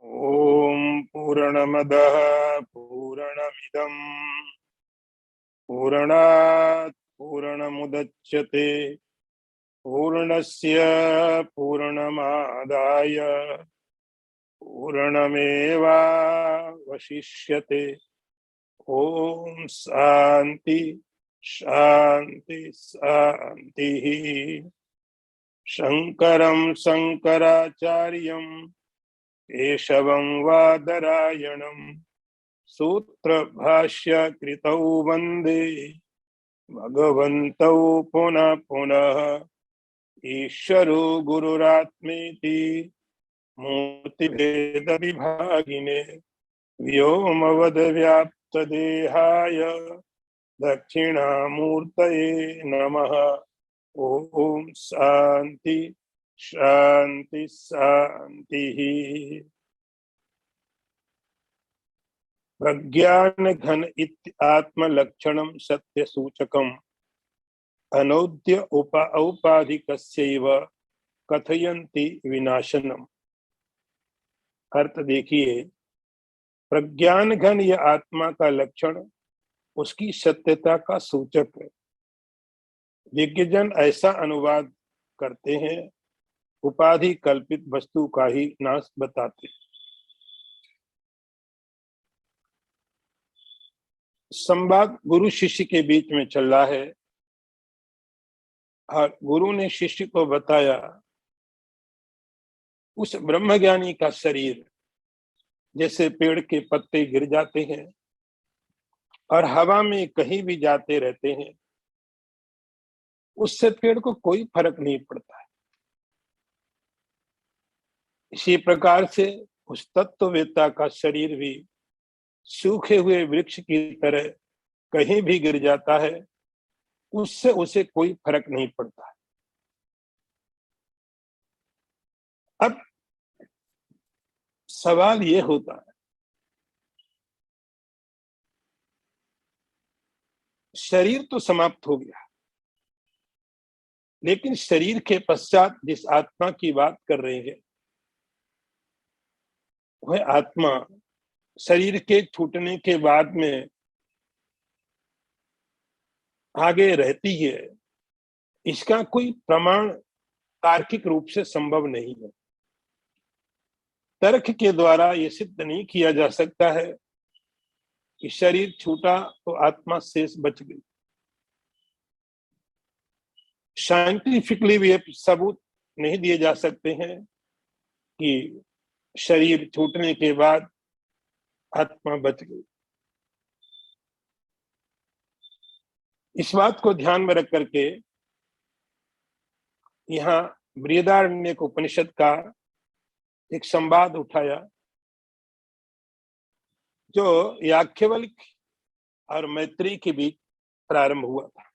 ओम पूर्णमदः पूर्णमिदं पूर्णात् पूर्णमुदच्यते पूर्णस्य पूर्णमादाय पूर्णमेवावशिष्यते। ओम शांति शांति शांति। शंकरं शंकराचार्यं केशवं वादरायणं सूत्र भाष्य कृतौ वंदे भगवन्तौ पुनः पुनः। ईश्वरो गुरुरात्मेति मूर्तिभेद विभागिने व्योमवद्व्याप्तदेहाय दक्षिणामूर्तये नमः। ओम शांति शांति शांति। प्रज्ञान घन आत्मलक्षणं सत्य सूचकम् अनौद्य औपाधिकस्यैव कथयन्ति विनाशनम्। अर्थ देखिए, प्रज्ञान घन यह आत्मा का लक्षण उसकी सत्यता का सूचक है। विज्ञजन ऐसा अनुवाद करते हैं, उपाधि कल्पित वस्तु का ही नाश बताते हैं। संवाद गुरु शिष्य के बीच में चल रहा है और गुरु ने शिष्य को बताया उस ब्रह्मज्ञानी का शरीर जैसे पेड़ के पत्ते गिर जाते हैं और हवा में कहीं भी जाते रहते हैं, उससे पेड़ को कोई फर्क नहीं पड़ता है। इसी प्रकार से उस तत्ववेत्ता का शरीर भी सूखे हुए वृक्ष की तरह कहीं भी गिर जाता है, उससे उसे कोई फर्क नहीं पड़ता है। अब सवाल ये होता है, शरीर तो समाप्त हो गया, लेकिन शरीर के पश्चात जिस आत्मा की बात कर रहे हैं, वह आत्मा शरीर के छूटने के बाद में आगे रहती है, इसका कोई प्रमाण तार्किक रूप से संभव नहीं है। तर्क के द्वारा यह सिद्ध नहीं किया जा सकता है कि शरीर छूटा तो आत्मा शेष बच गई। साइंटिफिकली भी सबूत नहीं दिए जा सकते हैं कि शरीर छूटने के बाद आत्मा बच गई। इस बात को ध्यान में रख करके यहाँ बृहदारण्यक उपनिषद का एक संवाद उठाया जो याज्ञवल्क्य और मैत्री के बीच प्रारंभ हुआ था।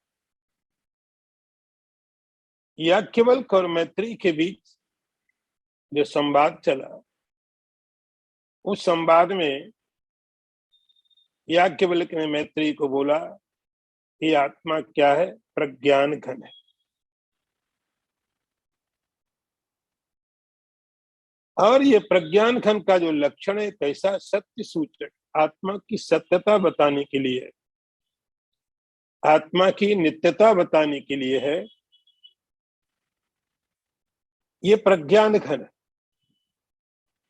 याज्ञवल्क्य और मैत्री के बीच जो संवाद चला, उस संवाद में याज्ञवल्क्य ने मैत्री को बोला, ये आत्मा क्या है? प्रज्ञान घन है। और ये प्रज्ञान घन का जो लक्षण है कैसा? सत्य सूचक, आत्मा की सत्यता बताने के लिए, आत्मा की नित्यता बताने के लिए है। ये प्रज्ञान घन है।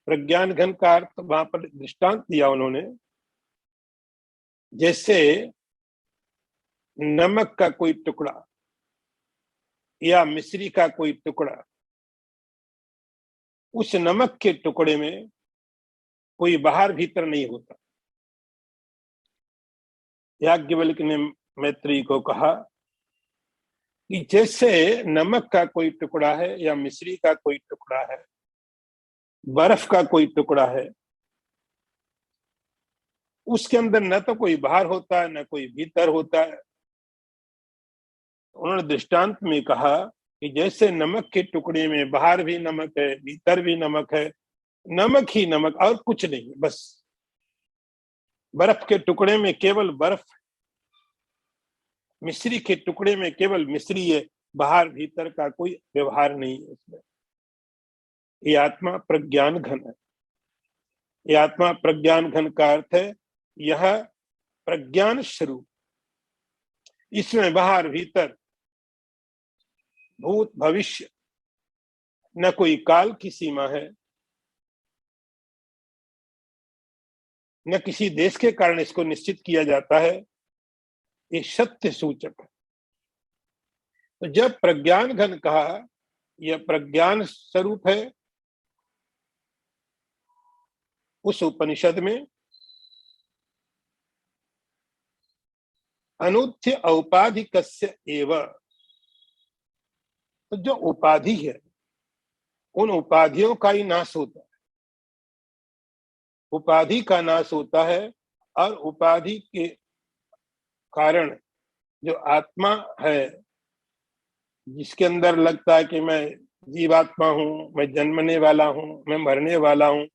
प्रज्ञान घन का अर्थ वहां पर दृष्टांत दिया उन्होंने, जैसे नमक का कोई टुकड़ा या मिश्री का कोई टुकड़ा, उस नमक के टुकड़े में कोई बाहर भीतर नहीं होता। याज्ञवल्क्य ने मैत्री को कहा कि जैसे नमक का कोई टुकड़ा है या मिश्री का कोई टुकड़ा है, बर्फ का कोई टुकड़ा है, उसके अंदर न तो कोई बाहर होता है न कोई भीतर होता है। उन्होंने दृष्टांत में कहा कि जैसे नमक के टुकड़े में बाहर भी नमक है, भीतर भी नमक है, नमक ही नमक और कुछ नहीं, बस बर्फ के टुकड़े में केवल बर्फ, मिश्री के टुकड़े में केवल मिश्री है, बाहर भीतर का कोई व्यवहार नहीं है इसमें। ये आत्मा प्रज्ञान घन है। ये आत्मा प्रज्ञान घन का अर्थ है यह प्रज्ञान स्वरूप, इसमें बाहर भीतर भूत भविष्य न कोई काल की सीमा है, न किसी देश के कारण इसको निश्चित किया जाता है, ये सत्य सूचक है। तो जब प्रज्ञान घन कहा, यह प्रज्ञान स्वरूप है, उस उपनिषद में अनुत्य औपाधिकस्य एव, तो जो उपाधि है उन उपाधियों का ही नाश होता है, उपाधि का नाश होता है, और उपाधि के कारण जो आत्मा है, जिसके अंदर लगता है कि मैं जीवात्मा हूं, मैं जन्मने वाला हूं, मैं मरने वाला हूं,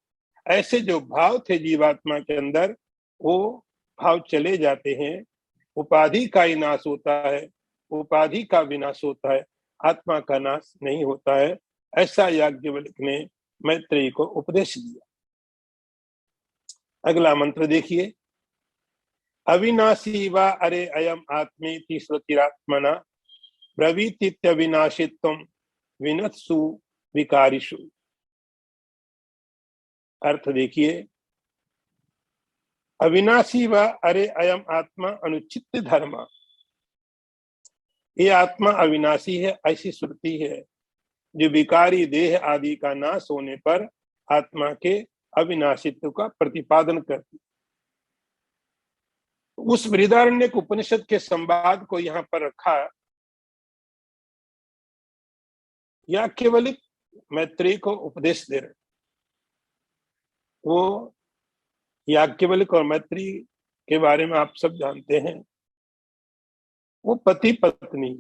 ऐसे जो भाव थे जीवात्मा के अंदर, वो भाव चले जाते हैं। उपाधि का ही नाश होता है, उपाधि का विनाश होता है, आत्मा का नाश नहीं होता है। ऐसा याज्ञवल्क्य ने मैत्रेयी को उपदेश दिया। अगला मंत्र देखिए, अविनाशी वा अरे अयम आत्मेति श्रुतिरात्मना ब्रवीतीत्यविनाशित्वं विनत्सु विकारिषु। अर्थ देखिए, अविनाशी व अरे अयम आत्मा अनुचित धर्म, ये आत्मा अविनाशी है ऐसी श्रुति है जो विकारी देह आदि का नाश होने पर आत्मा के अविनाशित्व का प्रतिपादन करती। उस बृहदारण्यक उपनिषद के संवाद को यहाँ पर रखा, याज्ञवल्क्य मैत्रेयी को उपदेश दे रहे। वो याज्ञवल्क्य और मैत्रेयी के बारे में आप सब जानते हैं, वो पति पत्नी,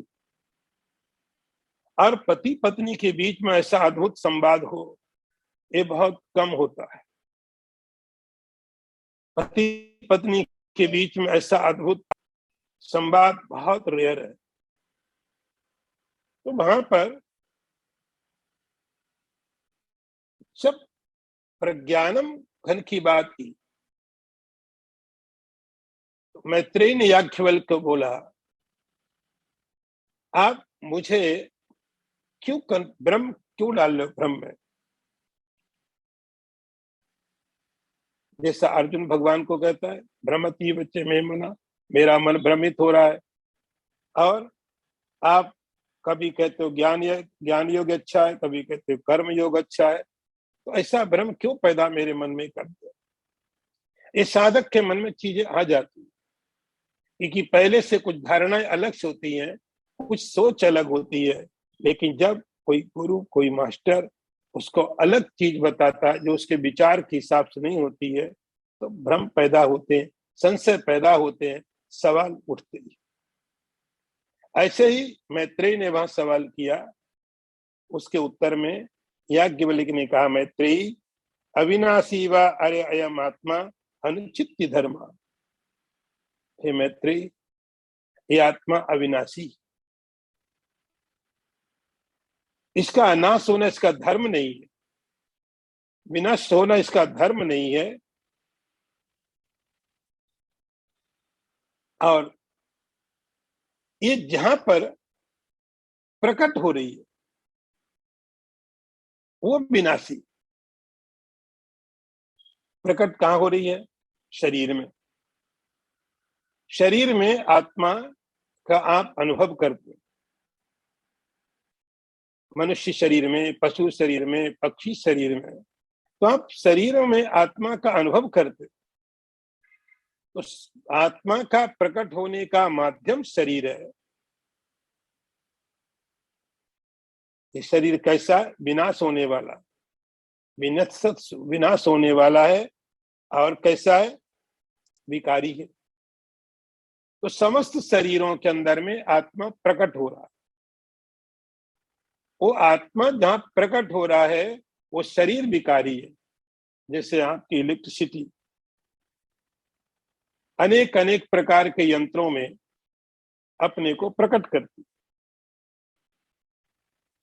और पति पत्नी के बीच में ऐसा अद्भुत संवाद हो, ये बहुत कम होता है। पति पत्नी के बीच में ऐसा अद्भुत संवाद बहुत रेयर है। तो वहां पर जब प्रज्ञानम घन की बात की, तो मैत्रेयी ने याज्ञवल्क्य को बोला, आप मुझे क्यों ब्रह्म क्यों डाल रहे हो ब्रह्म में? जैसा अर्जुन भगवान को कहता है, भ्रमति बच्चे में मना, मेरा मन भ्रमित हो रहा है। और आप कभी कहते हो ज्ञान योग अच्छा है, कभी कहते हो कर्म योग अच्छा है, तो ऐसा भ्रम क्यों पैदा मेरे मन में करते हो? इस साधक के मन में चीजें आ जाती है, क्योंकि पहले से कुछ धारणाएं अलग से होती हैं, कुछ सोच अलग होती है, लेकिन जब कोई गुरु, कोई मास्टर उसको अलग चीज बताता है जो उसके विचार के हिसाब से नहीं होती है, तो भ्रम पैदा होते हैं, संशय पैदा होते हैं, सवाल उठते हैं। ऐसे ही मैत्रेयी ने वहां सवाल किया, उसके उत्तर में याज्ञवल्क्य ने कहा, मैत्रेयी अविनाशी व अरे अयम आत्मा अनुचित धर्म। हे मैत्रेयी, ये आत्मा अविनाशी, इसका नाश होना इसका धर्म नहीं है, विनाश होना इसका धर्म नहीं है। और ये जहां पर प्रकट हो रही है वो विनाशी। प्रकट कहां हो रही है? शरीर में। शरीर में आत्मा का आप अनुभव करते, मनुष्य शरीर में, पशु शरीर में, पक्षी शरीर में, तो आप शरीरों में आत्मा का अनुभव करते। तो आत्मा का प्रकट होने का माध्यम शरीर है। ये शरीर कैसा? विनाश होने वाला, विनाश होने वाला है। और कैसा है? विकारी है। तो समस्त शरीरों के अंदर में आत्मा प्रकट हो रहा है। वो आत्मा जहां प्रकट हो रहा है वो शरीर विकारी है। जैसे आपकी इलेक्ट्रिसिटी अनेक अनेक प्रकार के यंत्रों में अपने को प्रकट करती,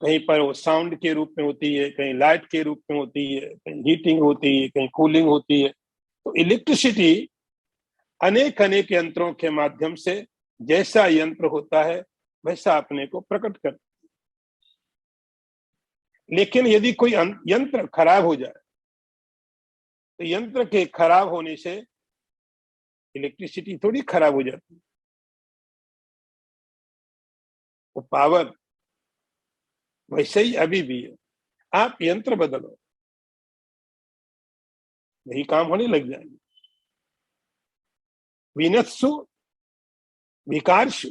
कहीं पर वो साउंड के रूप में होती है, कहीं लाइट के रूप में होती है, कहीं हीटिंग होती है, कहीं कूलिंग होती है। तो इलेक्ट्रिसिटी अनेक अनेक यंत्रों के माध्यम से जैसा यंत्र होता है वैसा अपने को प्रकट करता है। लेकिन यदि कोई यंत्र खराब हो जाए तो यंत्र के खराब होने से इलेक्ट्रिसिटी थोड़ी खराब हो जाती है। वो पावर वैसे ही अभी भी है। आप यंत्र बदलो, यही काम होने लग जाएंगे। विनत्सु विकारशु,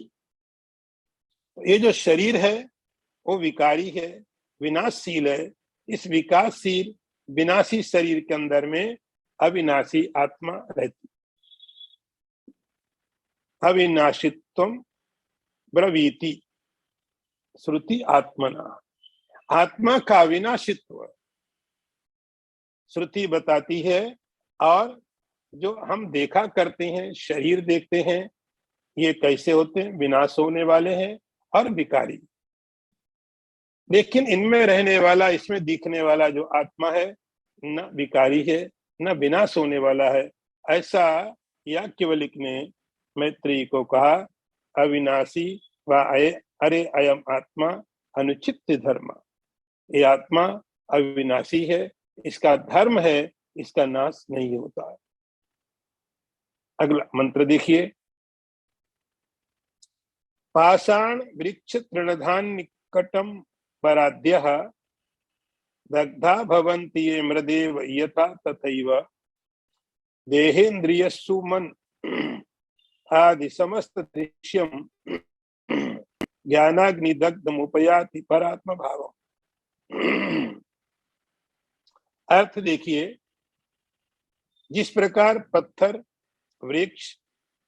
ये जो शरीर है वो विकारी है, विनाशशील है। इस विकासशील विनाशी शरीर के अंदर में अविनाशी आत्मा रहती। अविनाशित्व ब्रवीति श्रुति आत्मना, आत्मा का अविनाशित्व श्रुति बताती है। और जो हम देखा करते हैं, शरीर देखते हैं, ये कैसे होते हैं? विनाश होने वाले हैं और विकारी। लेकिन इनमें रहने वाला, इसमें दिखने वाला जो आत्मा है, न विकारी है न विनाश होने वाला है। ऐसा याज्ञवल्क्य ने मैत्रेयी को कहा, अविनाशी व अरे अयम आत्मा अनुचित धर्म। ये आत्मा अविनाशी है, इसका धर्म है, इसका नाश नहीं होता है। अगला मंत्र देखिए। पाषाण वृक्ष तृणधान निकटम पराद्यः दग्धा भवन्ति ये मृदेव यथा तथैव देहेन्द्रियस्सु मन आदि समस्त दृश्यम ज्ञानाग्निदग्धमुपयाति परात्म भावम्। अर्थ देखिए, जिस प्रकार पत्थर, वृक्ष,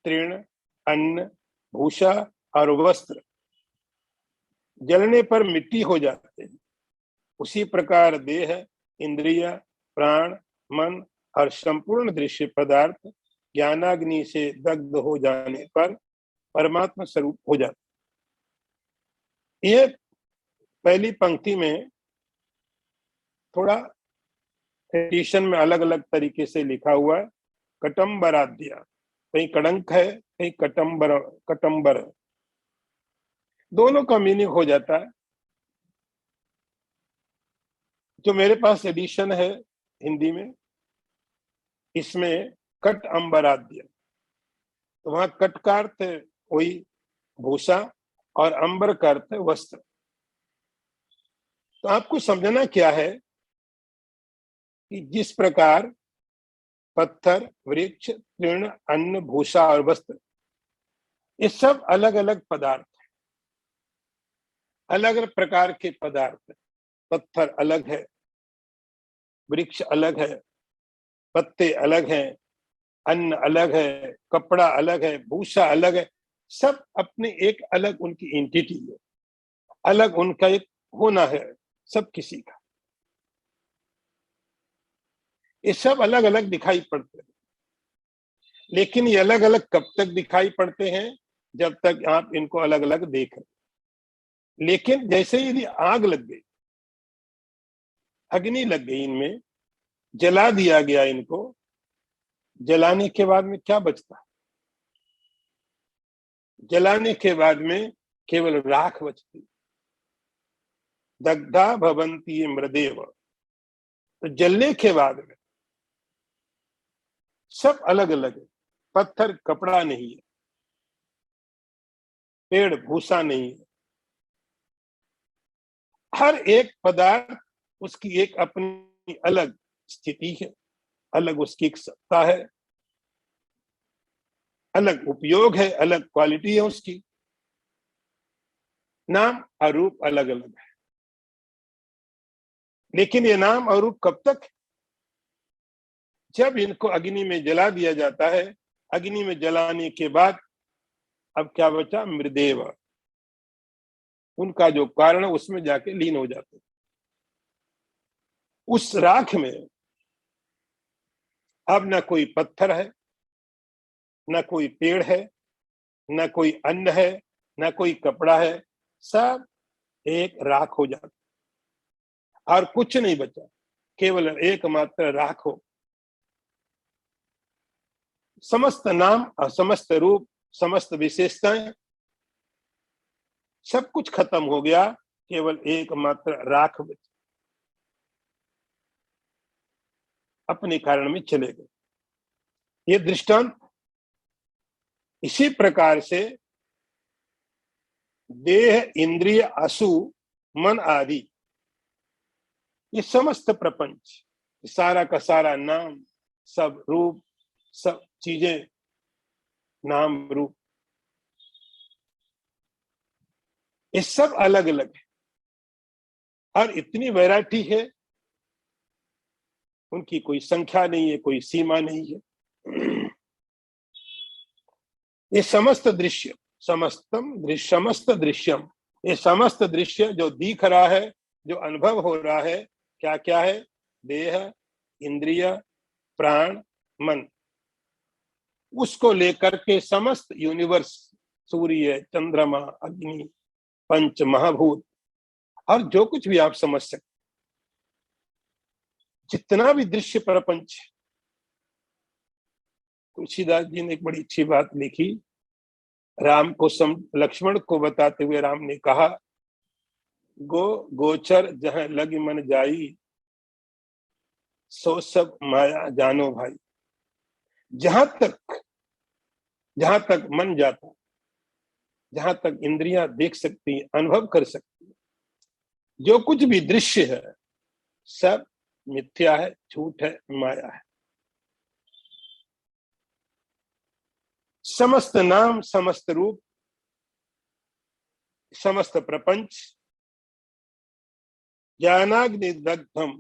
तृण, अन्न, भूषा और वस्त्र जलने पर मिट्टी हो जाते हैं, उसी प्रकार देह, इंद्रिय, प्राण, मन और संपूर्ण दृश्य पदार्थ ज्ञानाग्नि से दग्ध हो जाने पर परमात्मा स्वरूप हो जाते। ये पहली पंक्ति में थोड़ा एडिशन में अलग अलग तरीके से लिखा हुआ है। कटम्बराद्या, कहीं कड़ंक है, कहीं कटम्बर है। दोनों का मीनिंग हो जाता है। जो मेरे पास एडिशन है हिंदी में, इसमें कट अंबराद्य, तो वहां कट का अर्थ वही भूषा और अंबर का अर्थ है वस्त्र। तो आपको समझना क्या है कि जिस प्रकार पत्थर, वृक्ष, तृण, अन्न, भूषा और वस्त्र, ये सब अलग अलग पदार्थ हैं, अलग अलग प्रकार के पदार्थ हैं। पत्थर अलग है, वृक्ष अलग है, पत्ते अलग हैं, अन्न अलग है, कपड़ा अलग है, भूषा अलग है। सब अपने एक अलग उनकी एंटिटी है, अलग उनका एक होना है, सब किसी का। ये सब अलग अलग दिखाई पड़ते हैं, लेकिन ये अलग अलग कब तक दिखाई पड़ते हैं? जब तक आप इनको अलग अलग देख रहे। लेकिन जैसे यदि आग लग गई, अग्नि लग गई, इनमें जला दिया गया, इनको जलाने के बाद में क्या बचता है? जलाने के बाद में केवल राख बचती। दग्धा भवन्ति मृदेव, तो जलने के बाद में सब अलग अलग है। पत्थर कपड़ा नहीं है, पेड़ भूसा नहीं है, हर एक पदार्थ उसकी एक अपनी अलग स्थिति है, अलग उसकी एक सत्ता है, अलग उपयोग है, अलग क्वालिटी है उसकी, नाम और रूप अलग अलग है। लेकिन ये नाम और रूप कब तक? जब इनको अग्नि में जला दिया जाता है। अग्नि में जलाने के बाद अब क्या बचा? मृदेव, उनका जो कारण उसमें जाके लीन हो जाते हैं। उस राख में अब न कोई पत्थर है, न कोई पेड़ है, न कोई अन्न है, न कोई कपड़ा है, सब एक राख हो जाता और कुछ नहीं बचा, केवल एकमात्र राख हो। समस्त नाम और समस्त रूप, समस्त विशेषताएं, सब कुछ खत्म हो गया, केवल एकमात्र राख बची। अपने कारण में चले गए। ये दृष्टांत। इसी प्रकार से देह, इंद्रिय, असु, मन आदि, ये समस्त प्रपंच, सारा का सारा नाम, सब रूप, सब चीजें, नाम रूप, ये सब अलग अलग है और इतनी वैरायटी है, उनकी कोई संख्या नहीं है, कोई सीमा नहीं है। ये समस्त दृश्य, समस्तम दृश्य, समस्त दृश्यम, ये समस्त दृश्य जो दिख रहा है, जो अनुभव हो रहा है, क्या क्या है? देह, इंद्रिय, प्राण, मन, उसको लेकर के समस्त यूनिवर्स, सूर्य, चंद्रमा, अग्नि, पंच महाभूत और जो कुछ भी आप समझ सकते, जितना भी दृश्य प्रपंच। तुलसीदास जी ने एक बड़ी अच्छी बात लिखी। राम को लक्ष्मण को बताते हुए राम ने कहा, गो गोचर जहां लग मन जाई, सो सब माया जानो भाई। जहां तक मन जाता, जहां तक इंद्रियां देख सकती, अनुभव कर सकती, जो कुछ भी दृश्य है, सब मिथ्या है, झूठ है, माया है। समस्त नाम, समस्त रूप, समस्त प्रपंच ज्ञानाग्नि दग्धम।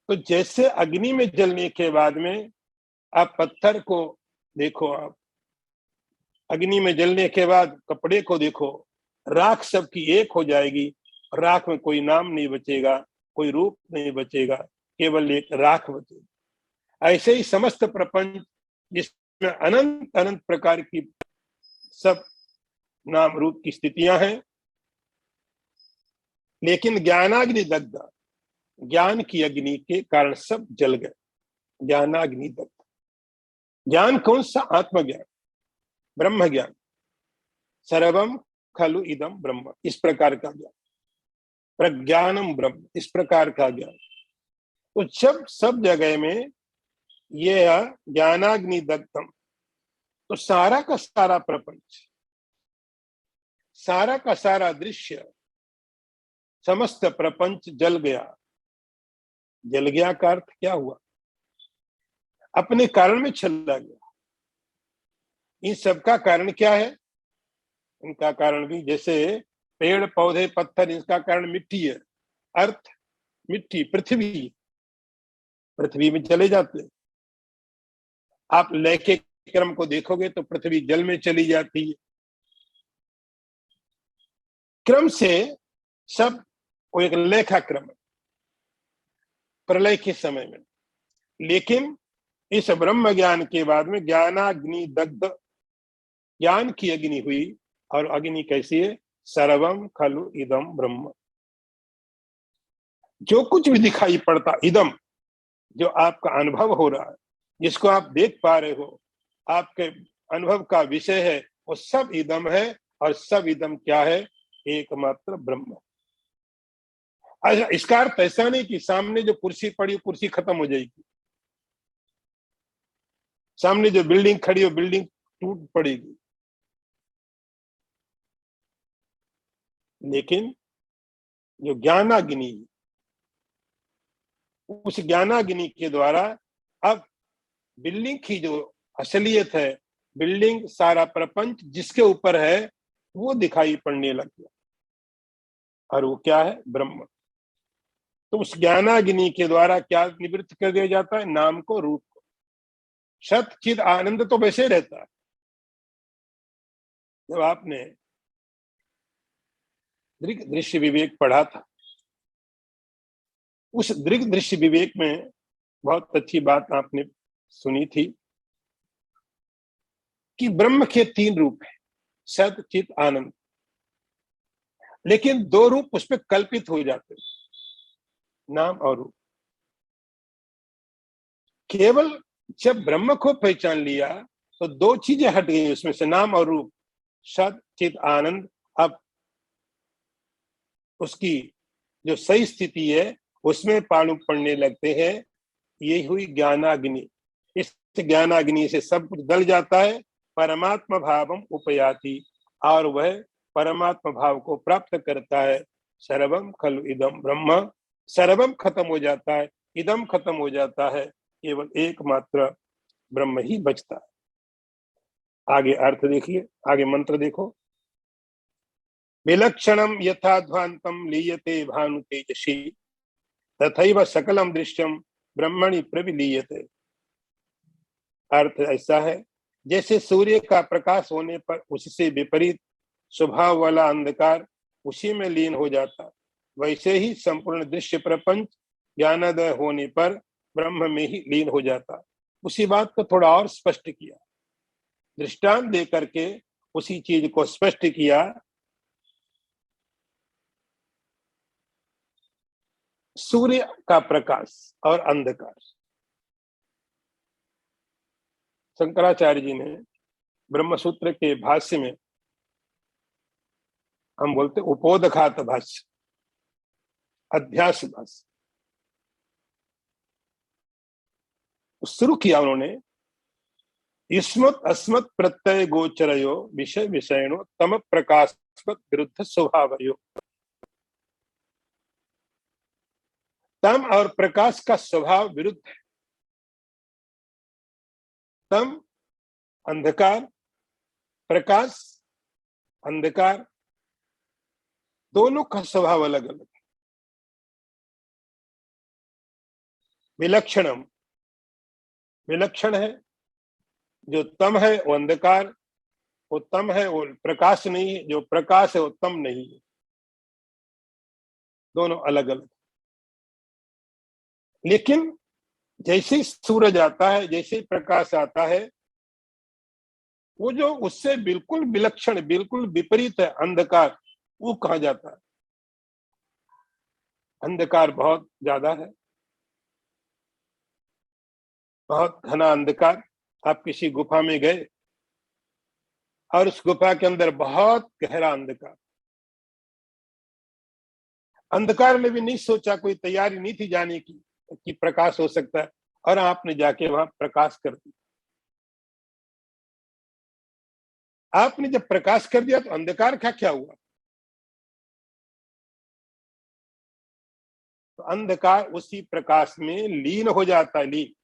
तो जैसे अग्नि में जलने के बाद में आप पत्थर को देखो, आप अग्नि में जलने के बाद कपड़े को देखो, राख सबकी एक हो जाएगी, राख में कोई नाम नहीं बचेगा, कोई रूप नहीं बचेगा, केवल एक राख बचेगी। ऐसे ही समस्त प्रपंच, जिसमें अनंत अनंत प्रकार की सब नाम रूप की स्थितियां हैं, लेकिन ज्ञानाग्नि दग्ध, ज्ञान की अग्नि के कारण सब जल गए। ज्ञानाग्नि दग्ध। ज्ञान कौन सा? आत्मज्ञान, ब्रह्म ज्ञान। सर्वम खलु इदम ब्रह्म, इस प्रकार का ज्ञान। प्रज्ञानम ब्रह्म, इस प्रकार का ज्ञान। तो जब सब जगह में यह ज्ञानाग्नि दग्धम, तो सारा का सारा प्रपंच, सारा का सारा दृश्य, समस्त प्रपंच जल गया। जल गया का अर्थ क्या हुआ? अपने कारण में चला गया। इन सब का कारण क्या है? इनका कारण भी, जैसे पेड़ पौधे पत्थर, इसका कारण मिट्टी है। अर्थ मिट्टी, पृथ्वी, पृथ्वी में चले जाते हैं। आप लय के क्रम को देखोगे तो पृथ्वी जल में चली जाती है। क्रम से सब को एक लेखा क्रम है प्रलय के समय में। लेकिन इस ब्रह्म ज्ञान के बाद में ज्ञानाग्नि दग्ध, ज्ञान की अग्नि हुई। और अग्नि कैसी है? सर्वम खलु इदम ब्रह्म। जो कुछ भी दिखाई पड़ता, इदम, जो आपका अनुभव हो रहा है, जिसको आप देख पा रहे हो, आपके अनुभव का विषय है, वो सब इदम है। और सब इदम क्या है? एकमात्र ब्रह्म। अच्छा, इसका अर्थ ऐसा नहीं कि सामने जो कुर्सी पड़ी, कुर्सी खत्म हो जाएगी, सामने जो बिल्डिंग खड़ी हो, बिल्डिंग टूट पड़ेगी। लेकिन जो ज्ञानाग्नि, उस ज्ञानाग्नि के द्वारा अब बिल्डिंग की जो असलियत है, बिल्डिंग, सारा प्रपंच जिसके ऊपर है, वो दिखाई पड़ने लग गया। और वो क्या है? ब्रह्म। तो उस ज्ञानाग्नि के द्वारा क्या निवृत्त कर दिया जाता है? नाम को, रूप को। सत चिद आनंद तो वैसे रहता है। जब आपने दृग दृश्य विवेक पढ़ा था, उस दृग दृश्य विवेक में बहुत अच्छी बात आपने सुनी थी कि ब्रह्म के तीन रूप है, सत चित आनंद। लेकिन दो रूप उस पर कल्पित हो जाते हैं, नाम और रूप। केवल जब ब्रह्म को पहचान लिया तो दो चीजें हट गई उसमें से, नाम और रूप, सत चित आनंद। अब उसकी जो सही स्थिति है उसमें पाणु पड़ने लगते हैं। ये हुई ज्ञानाग्नि। इस ज्ञानाग्नि से सब कुछ दल जाता है, परमात्मा भावम उपयाति, और वह परमात्मा भाव को प्राप्त करता है। सर्वम खलु इदम ब्रह्म, सर्वम खत्म हो जाता है, इदम खत्म हो जाता है, केवल एकमात्र ब्रह्म ही बचता है। आगे अर्थ देखिए, आगे मंत्र देखो। विलक्षणम यथाध्वांतम लीयते भानु तेजसी, तथैव सकलम दृश्यम ब्रह्मणि प्रविलीयते। अर्थ ऐसा है, जैसे सूर्य का प्रकाश होने पर उससे विपरीत स्वभाव वाला अंधकार उसी में लीन हो जाता, वैसे ही संपूर्ण दृश्य प्रपंच ज्ञानोदय होने पर ब्रह्म में ही लीन हो जाता। उसी बात को थोड़ा और स्पष्ट किया, दृष्टांत दे करके उसी चीज को स्पष्ट किया। सूर्य का प्रकाश और अंधकार, शंकराचार्य जी ने ब्रह्मसूत्र के भाष्य में, हम बोलते उपोदघात भाष्य, अध्यास भाष्य, शुरू किया उन्होंने। युष्मत् अस्मत् प्रत्यय गोचरयो विषय विषयणो तम प्रकाशवत् विरुद्ध स्वभावयो। तम और प्रकाश का स्वभाव विरुद्ध है। तम अंधकार, प्रकाश अंधकार, दोनों का स्वभाव अलग अलग है। विलक्षणम, विलक्षण है, जो तम है वो अंधकार, वो तम है वो प्रकाश नहीं है, जो प्रकाश है वो तम नहीं है, दोनों अलग अलग। लेकिन जैसे सूरज आता है, जैसे प्रकाश आता है, वो जो उससे बिल्कुल विलक्षण, बिल्कुल विपरीत है अंधकार, वो कहा जाता है। अंधकार बहुत ज्यादा है, बहुत घना अंधकार। आप किसी गुफा में गए और उस गुफा के अंदर बहुत गहरा अंधकार, अंधकार में भी नहीं सोचा, कोई तैयारी नहीं थी जाने की कि प्रकाश हो सकता है, और आपने जाके वहां प्रकाश कर दिया। आपने जब प्रकाश कर दिया तो अंधकार का क्या हुआ? तो अंधकार उसी प्रकाश में लीन हो जाता है। लीन,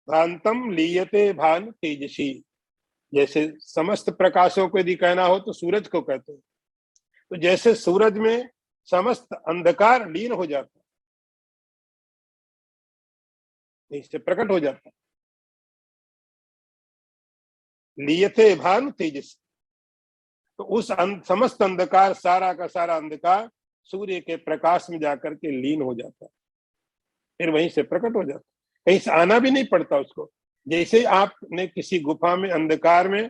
भांतम लीयते भान तेजसी। जैसे समस्त प्रकाशों को यदि कहना हो तो सूरज को कहते हैं। तो जैसे सूरज में समस्त अंधकार लीन हो जाता है, इससे प्रकट हो जाता है। लीयते भान तेजसी, तो उस समस्त अंधकार, सारा का सारा अंधकार सूर्य के प्रकाश में जाकर के लीन हो जाता है, फिर वहीं से प्रकट हो जाता है, कहीं से आना भी नहीं पड़ता उसको। जैसे आपने किसी गुफा में अंधकार में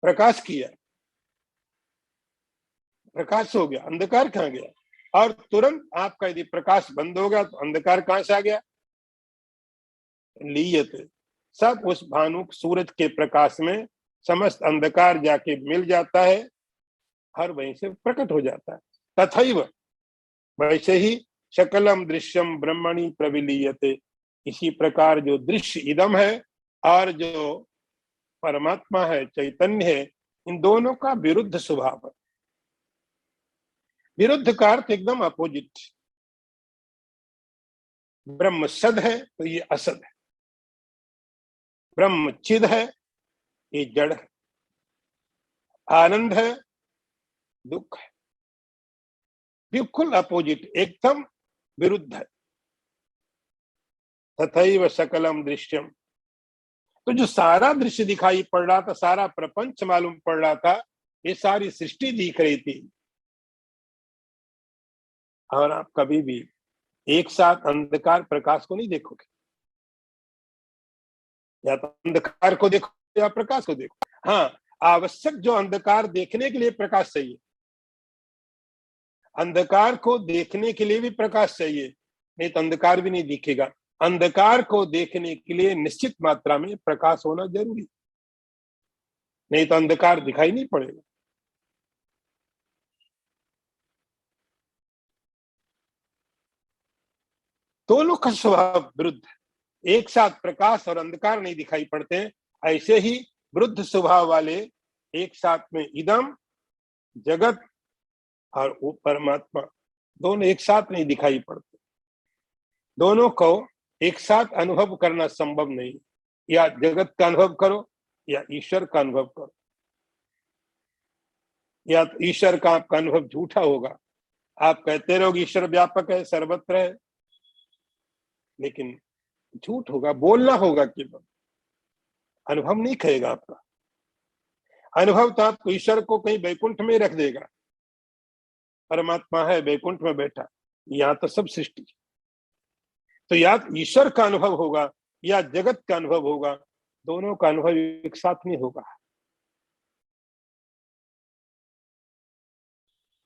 प्रकाश किया, प्रकाश हो गया, अंधकार कहाँ गया? और तुरंत आपका यदि प्रकाश बंद हो गया तो अंधकार कहां से आ गया? लीयते, सब उस भानु सूरज के प्रकाश में समस्त अंधकार जाके मिल जाता है, हर वहीं से प्रकट हो जाता है। तथैव, वैसे ही सकलम दृश्यम ब्रह्मणि प्रविलीयते, इसी प्रकार जो दृश्य इदम है और जो परमात्मा है, चैतन्य है, इन दोनों का विरुद्ध स्वभाव है। विरुद्ध का अर्थ एकदम अपोजिट। ब्रह्म सद है तो ये असद है, ब्रह्म चिद है, ये जड़ है, आनंद है, दुख है, बिल्कुल अपोजिट, एकदम विरुद्ध है। तथैव सकलम दृश्यम, तो जो सारा दृश्य दिखाई पड़ रहा था, सारा प्रपंच मालूम पड़ रहा था, ये सारी सृष्टि दिख रही थी। और आप कभी भी एक साथ अंधकार प्रकाश को नहीं देखोगे, या तो अंधकार को देखो या प्रकाश को देखो। हाँ, आवश्यक जो अंधकार देखने के लिए प्रकाश चाहिए, अंधकार को देखने के लिए भी प्रकाश चाहिए, नहीं तो अंधकार भी नहीं दिखेगा। अंधकार को देखने के लिए निश्चित मात्रा में प्रकाश होना जरूरी, नहीं तो अंधकार दिखाई नहीं पड़ेगा। दोनों का स्वभाव विरुद्ध है, एक साथ प्रकाश और अंधकार नहीं दिखाई पड़ते हैं। ऐसे ही विरुद्ध स्वभाव वाले एक साथ में इदम, जगत और वो परमात्मा दोनों एक साथ नहीं दिखाई पड़ते। दोनों को एक साथ अनुभव करना संभव नहीं। या जगत का अनुभव करो या ईश्वर का अनुभव करो, या तो ईश्वर का आपका अनुभव झूठा होगा। आप कहते रहोगे ईश्वर व्यापक है, सर्वत्र है, लेकिन झूठ होगा, बोलना होगा केवल, अनुभव नहीं कहेगा आपका। अनुभव तो आपको ईश्वर को कहीं बैकुंठ में रख देगा, परमात्मा है बैकुंठ में बैठा, यहाँ तो सब सृष्टि। तो या ईश्वर का अनुभव होगा या जगत का अनुभव होगा, दोनों का अनुभव एक साथ नहीं होगा।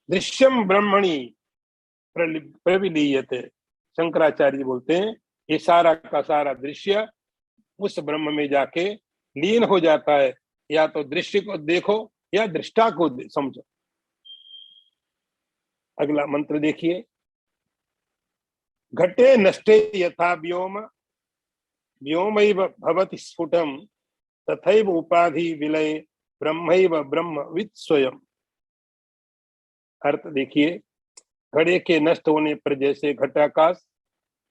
दृश्यम ब्रह्मणि प्रविलीयते, शंकराचार्य बोलते हैं ये सारा का सारा दृश्य उस ब्रह्म में जाके लीन हो जाता है। या तो दृश्य को देखो या दृष्टा को समझो। अगला मंत्र देखिए, घटे नष्टे यथा व्योम व्योमैव भवति स्फुटम तथैव उपाधि विलय ब्रह्मैव ब्रह्मवित् स्वयं। अर्थ देखिए, घड़े के नष्ट होने पर जैसे घटाकाश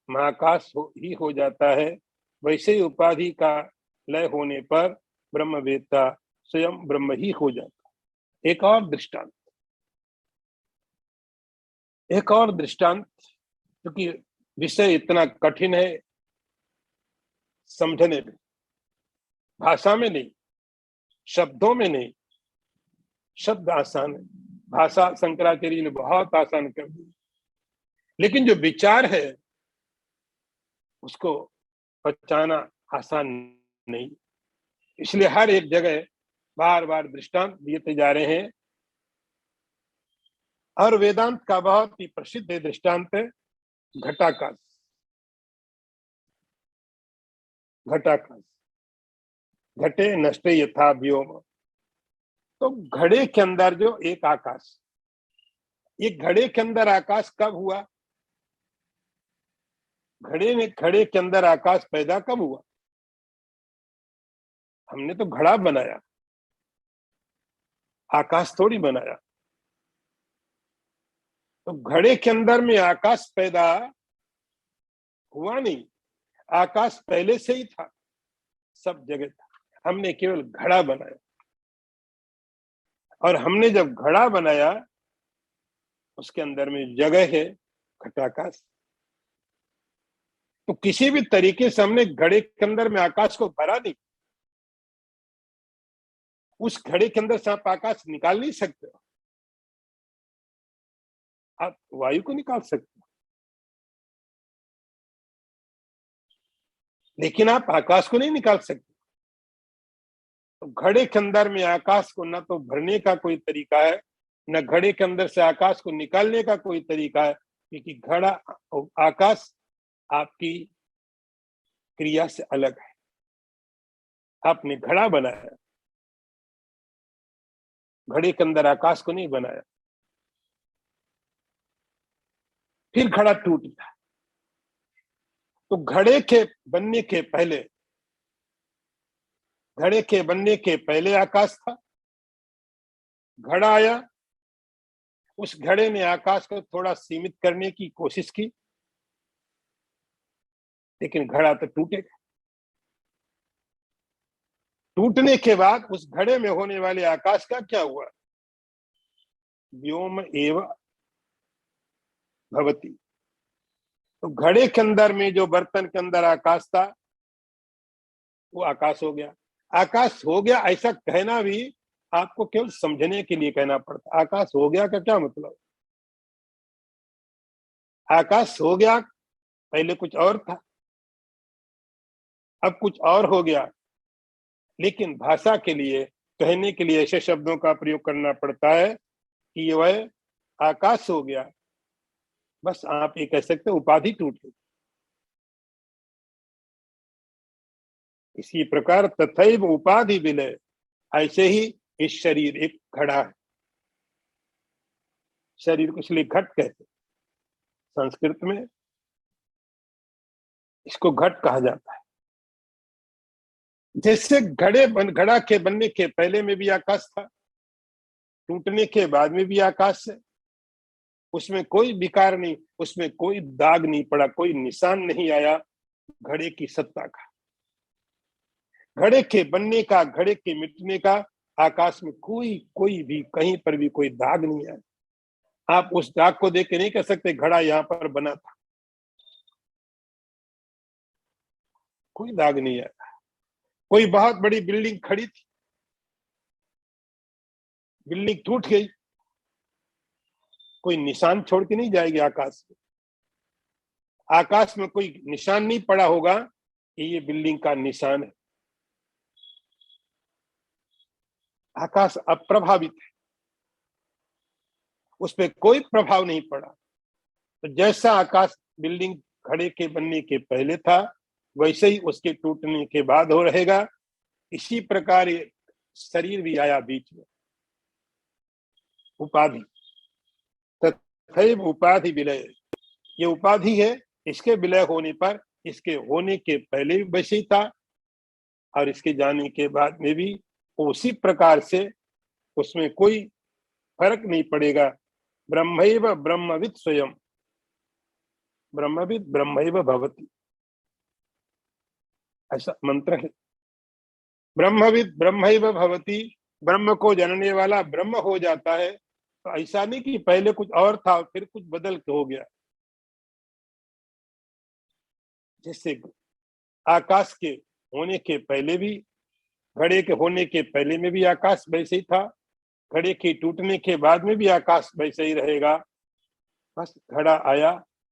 महाकाश ही हो जाता है, वैसे ही उपाधि का लय होने पर ब्रह्मवेत्ता स्वयं ब्रह्म ही हो जाता है। एक और दृष्टांत, क्योंकि विषय इतना कठिन है समझने में, भाषा में नहीं, शब्दों में नहीं। शब्द आसान है, भाषा शंकराचार्य ने बहुत आसान कर दी, लेकिन जो विचार है उसको पहचाना आसान नहीं। इसलिए हर एक जगह बार बार दृष्टांत दिए जा रहे हैं। और वेदांत का बहुत ही प्रसिद्ध दृष्टांत है घटाकाश। घटाकाश, घटे नष्टे यथा व्योम। तो घड़े के अंदर जो एक आकाश, ये घड़े के अंदर आकाश कब हुआ? घड़े के अंदर आकाश पैदा कब हुआ? हमने तो घड़ा बनाया, आकाश थोड़ी बनाया। तो घड़े के अंदर में आकाश पैदा हुआ नहीं, आकाश पहले से ही था, सब जगह था, हमने केवल घड़ा बनाया। और हमने जब घड़ा बनाया उसके अंदर में जगह है घटाकाश। तो किसी भी तरीके से हमने घड़े के अंदर में आकाश को भरा नहीं। उस घड़े के अंदर से आप आकाश निकाल नहीं सकते हो। आप वायु को निकाल सकते हो, लेकिन आप आकाश को नहीं निकाल सकते। तो घड़े के अंदर में आकाश को न तो भरने का कोई तरीका है, न घड़े के अंदर से आकाश को निकालने का कोई तरीका है, क्योंकि घड़ा आकाश आपकी क्रिया से अलग है। आपने घड़ा बनाया, घड़े के अंदर आकाश को नहीं बनाया। फिर घड़ा टूट गया। तो घड़े के बनने के पहले आकाश था, घड़ा आया, उस घड़े ने आकाश को थोड़ा सीमित करने की कोशिश की, लेकिन घड़ा तो टूटेगा। टूटने के बाद उस घड़े में होने वाले आकाश का क्या हुआ? व्योम एव भवति। तो घड़े के अंदर में जो बर्तन के अंदर आकाश था वो आकाश हो गया। आकाश हो गया ऐसा कहना भी आपको केवल समझने के लिए कहना पड़ता। आकाश हो गया का क्या मतलब? आकाश हो गया, पहले कुछ और था, अब कुछ और हो गया। लेकिन भाषा के लिए कहने के लिए ऐसे शब्दों का प्रयोग करना पड़ता है कि वह आकाश हो गया। बस आप ये कह सकते उपाधि टूट गई। इसी प्रकार तथैव उपाधि विलय, ऐसे ही इस शरीर एक घड़ा है। शरीर को इसलिए घट कहते, संस्कृत में इसको घट कहा जाता है। जैसे घड़ा के बनने के पहले में भी आकाश था, टूटने के बाद में भी आकाश है। उसमें कोई विकार नहीं, उसमें कोई दाग नहीं पड़ा, कोई निशान नहीं आया घड़े की सत्ता का, घड़े के बनने का, घड़े के मिटने का। आकाश में कोई भी कहीं पर भी कोई दाग नहीं आया। आप उस दाग को देख के नहीं कह सकते घड़ा यहां पर बना था, कोई दाग नहीं आया। कोई बहुत बड़ी बिल्डिंग खड़ी थी, बिल्डिंग टूट गई, कोई निशान छोड़ के नहीं जाएगी आकाश में। आकाश में कोई निशान नहीं पड़ा होगा कि ये बिल्डिंग का निशान है। आकाश अप्रभावित है, उस पर कोई प्रभाव नहीं पड़ा। तो जैसा आकाश बिल्डिंग घड़े के बनने के पहले था, वैसे ही उसके टूटने के बाद हो रहेगा। इसी प्रकार ये शरीर भी आया बीच में, उपाधि। तथैव उपाधि विलय, ये उपाधि है, इसके विलय होने पर, इसके होने के पहले भी वैसे ही था और इसके जाने के बाद में भी उसी प्रकार से, उसमें कोई फर्क नहीं पड़ेगा। ब्रह्मैव ब्रह्मविद स्वयं, ब्रह्मविद ब्रह्मैव भवति, ऐसा मंत्र है। ब्रह्मविद ब्रह्मैव भवति, ब्रह्म को जानने वाला ब्रह्म हो जाता है। तो ऐसा नहीं कि पहले कुछ और था फिर कुछ बदल के हो गया। जैसे आकाश के होने के पहले भी, घड़े के होने के पहले में भी आकाश वैसे ही था, घड़े के टूटने के बाद में भी आकाश वैसे ही रहेगा। बस घड़ा आया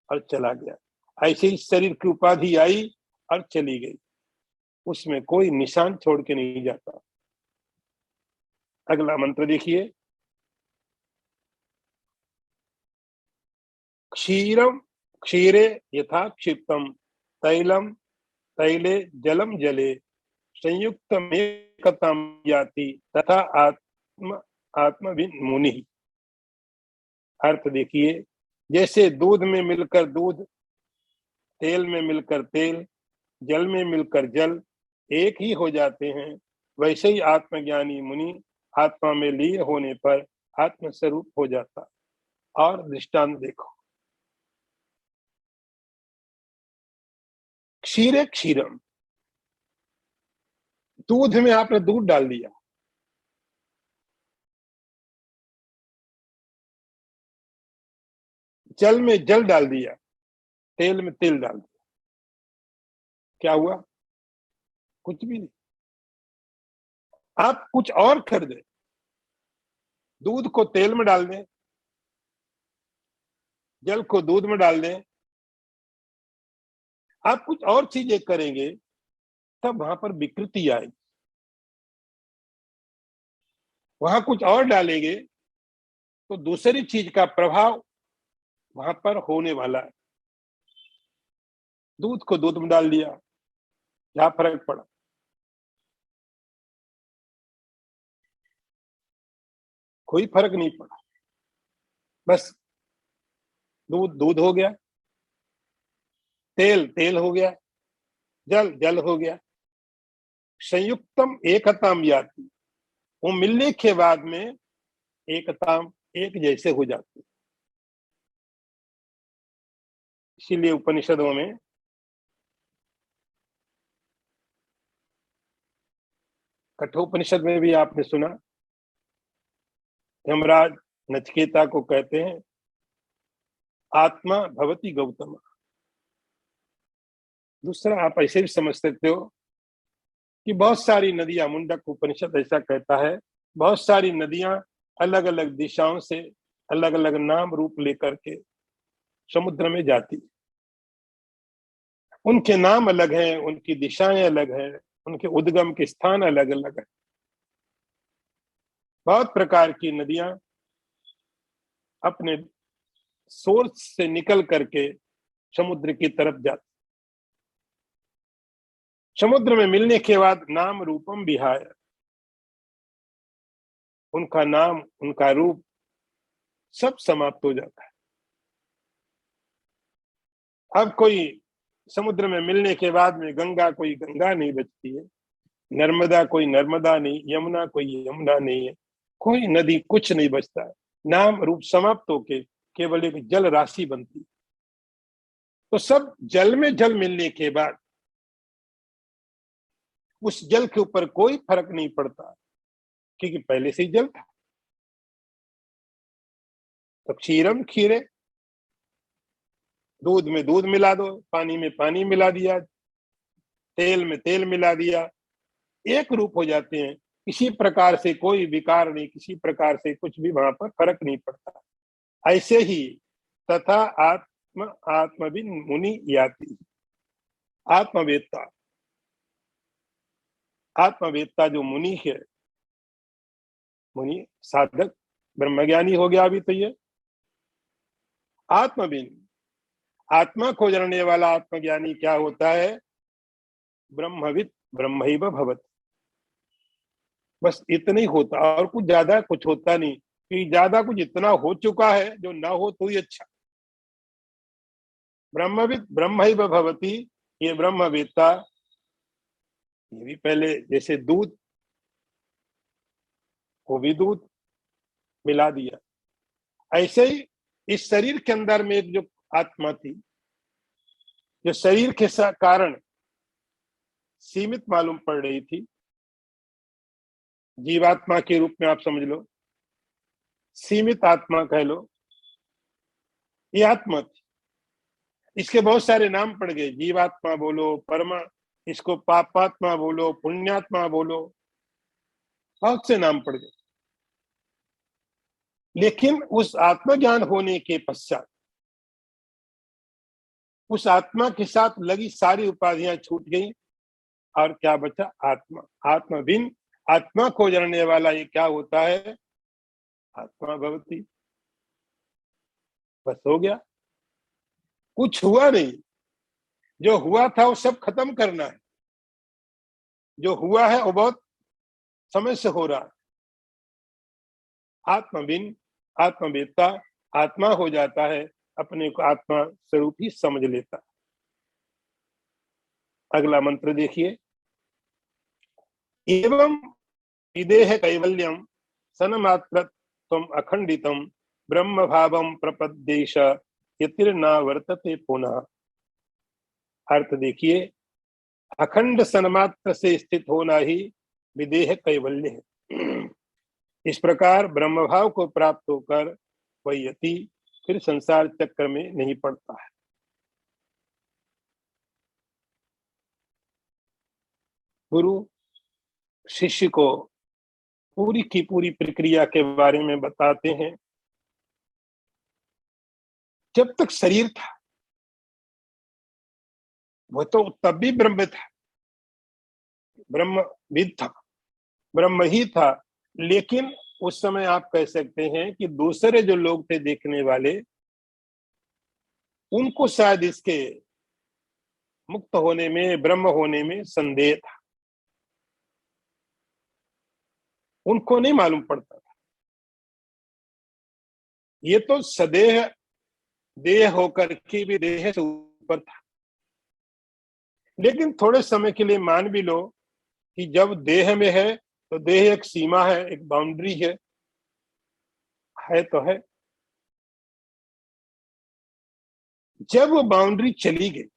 और चला गया। ऐसे ही शरीर की उपाधि आई और चली गई, उसमें कोई निशान छोड़ के नहीं जाता। अगला मंत्र देखिए। क्षीरम क्षीरे यथा क्षिप्तम, तैलम तैले जलम जले, संयुक्तमेकतां याति तथा आत्म आत्मविन मुनि। अर्थ देखिए, जैसे दूध में मिलकर दूध, तेल में मिलकर तेल, जल में मिलकर जल एक ही हो जाते हैं, वैसे ही आत्मज्ञानी मुनि आत्मा में लीन होने पर आत्मस्वरूप हो जाता। और दृष्टांत देखो, क्षीरे क्षीरम, दूध में आपने दूध डाल दिया, जल में जल डाल दिया, तेल में तेल डाल दिया, क्या हुआ? कुछ भी नहीं। आप कुछ और कर दें, दूध को तेल में डाल दें, जल को दूध में डाल दें, आप कुछ और चीजें करेंगे तब वहां पर विकृति आएगी। वहां कुछ और डालेंगे तो दूसरी चीज का प्रभाव वहां पर होने वाला है। दूध को दूध में डाल दिया, क्या फर्क पड़ा? कोई फर्क नहीं पड़ा। बस दूध दूध हो गया, तेल तेल हो गया, जल जल हो गया। संयुक्तम एकताम याति, वो मिलने के बाद में एकताम एक जैसे हो जाते। इसीलिए उपनिषदों में कठोपनिषद में भी आपने सुना, यमराज नचिकेता को कहते हैं आत्मा भवति गौतम। दूसरा आप ऐसे भी समझ सकते हो कि बहुत सारी नदियां, मुंडक उपनिषद ऐसा कहता है, बहुत सारी नदियां अलग अलग दिशाओं से अलग अलग नाम रूप लेकर के समुद्र में जाती। उनके नाम अलग हैं, उनकी दिशाएं अलग हैं, उनके उद्गम के स्थान अलग अलग है। बहुत प्रकार की नदियां अपने सोर्स से निकल करके समुद्र की तरफ जाती। समुद्र में मिलने के बाद नाम रूपम विहाय, उनका नाम उनका रूप सब समाप्त हो जाता है। अब कोई समुद्र में मिलने के बाद में गंगा कोई गंगा नहीं बचती है, नर्मदा कोई नर्मदा नहीं, यमुना कोई यमुना नहीं है, कोई नदी कुछ नहीं बचता है। नाम रूप समाप्त होके केवल एक जल राशि बनती है। तो सब जल में जल मिलने के बाद उस जल के ऊपर कोई फर्क नहीं पड़ता, क्योंकि पहले से ही जल था। तो क्षीरम खीरे, दूध में दूध मिला दो, पानी में पानी मिला दिया, तेल में तेल मिला दिया, एक रूप हो जाते हैं। किसी प्रकार से कोई विकार नहीं, किसी प्रकार से कुछ भी वहां पर फर्क नहीं पड़ता। ऐसे ही तथा आत्मविन मुनि याति, आत्मवेत्ता, आत्मवेत्ता जो मुनि है, मुनि साधक ब्रह्मज्ञानी हो गया अभी तो ये। आत्मविन, आत्मा को जानने वाला आत्मज्ञानी क्या होता है? ब्रह्मविद ब्रह्मैव भवति, बस इतना ही होता, और कुछ ज्यादा कुछ होता नहीं। कि ज्यादा कुछ इतना हो चुका है, जो ना हो तो ही अच्छा। ब्रह्मविद ब्रह्मैव भवति, ये ब्रह्मवेत्ता, ये भी पहले जैसे दूध को भी दूध मिला दिया, ऐसे ही इस शरीर के अंदर में एक जो आत्मा थी, जो शरीर के कारण सीमित मालूम पड़ रही थी, जीवात्मा के रूप में आप समझ लो, सीमित आत्मा कह लो, ये आत्मा थी। इसके बहुत सारे नाम पड़ गए, जीवात्मा बोलो, परमा, इसको पापात्मा बोलो, पुण्यात्मा बोलो, बहुत से नाम पड़ गए। लेकिन उस आत्मज्ञान होने के पश्चात उस आत्मा के साथ लगी सारी उपाधियां छूट गई, और क्या बचा? आत्मा। आत्मभिन्न, आत्मा को जानने वाला ये क्या होता है? आत्मा भवती, बस हो गया, कुछ हुआ नहीं। जो हुआ था वो सब खत्म करना है, जो हुआ है वो बहुत समय से हो रहा है। आत्मभिन्न, आत्मवेत्ता आत्मा हो जाता है, अपने को आत्मा स्वरूप ही समझ लेता। अगला मंत्र देखिए, एवं विदेह कैवल्यम सन्मात्रत्वम अखंडितम ब्रह्म भावम प्रपद्येश यतिर्ना वर्तते पुनः। अर्थ देखिए, अखंड सन्मात्र से स्थित होना ही विदेह कैवल्य है। इस प्रकार ब्रह्म भाव को प्राप्त होकर वह यति फिर संसार चक्र में नहीं पड़ता है। गुरु शिष्य को पूरी की पूरी प्रक्रिया के बारे में बताते हैं। जब तक शरीर था वह तो तब भी ब्रह्म था, ब्रह्मविद था, ब्रह्म ही था। लेकिन उस समय आप कह सकते हैं कि दूसरे जो लोग थे देखने वाले, उनको शायद इसके मुक्त होने में, ब्रह्म होने में संदेह था, उनको नहीं मालूम पड़ता था। ये तो सदेह देह होकर के भी देह से ऊपर था। लेकिन थोड़े समय के लिए मान भी लो कि जब देह में है तो देह एक सीमा है, एक बाउंड्री है तो है। जब वो बाउंड्री चली गई,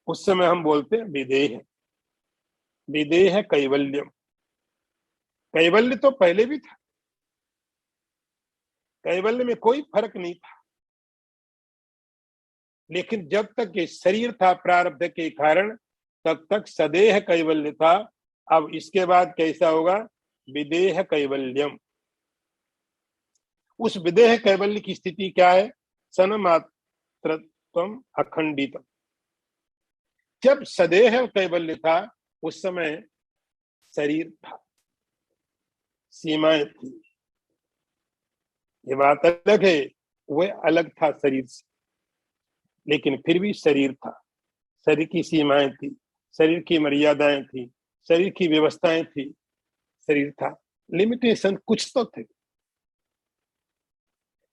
उस समय हम बोलते हैं विदेह। विदेह कैवल्यम, कैवल्य तो पहले भी था, कैवल्य में कोई फर्क नहीं था। लेकिन जब तक ये शरीर था प्रारब्ध के कारण, तब तक सदेह कैवल्य था। अब इसके बाद कैसा होगा? विदेह कैवल्यम। उस विदेह कैवल्य की स्थिति क्या है? सन्मात्रत्वम अखंडितम। जब सदेह कैवल्य था उस समय शरीर था, सीमाएं थी। ये बात अलग है, वह अलग था शरीर से, लेकिन फिर भी शरीर था। शरीर की सीमाएं थी, शरीर की मर्यादाएं थी, शरीर की व्यवस्थाएं थी, शरीर था। लिमिटेशन कुछ तो थे।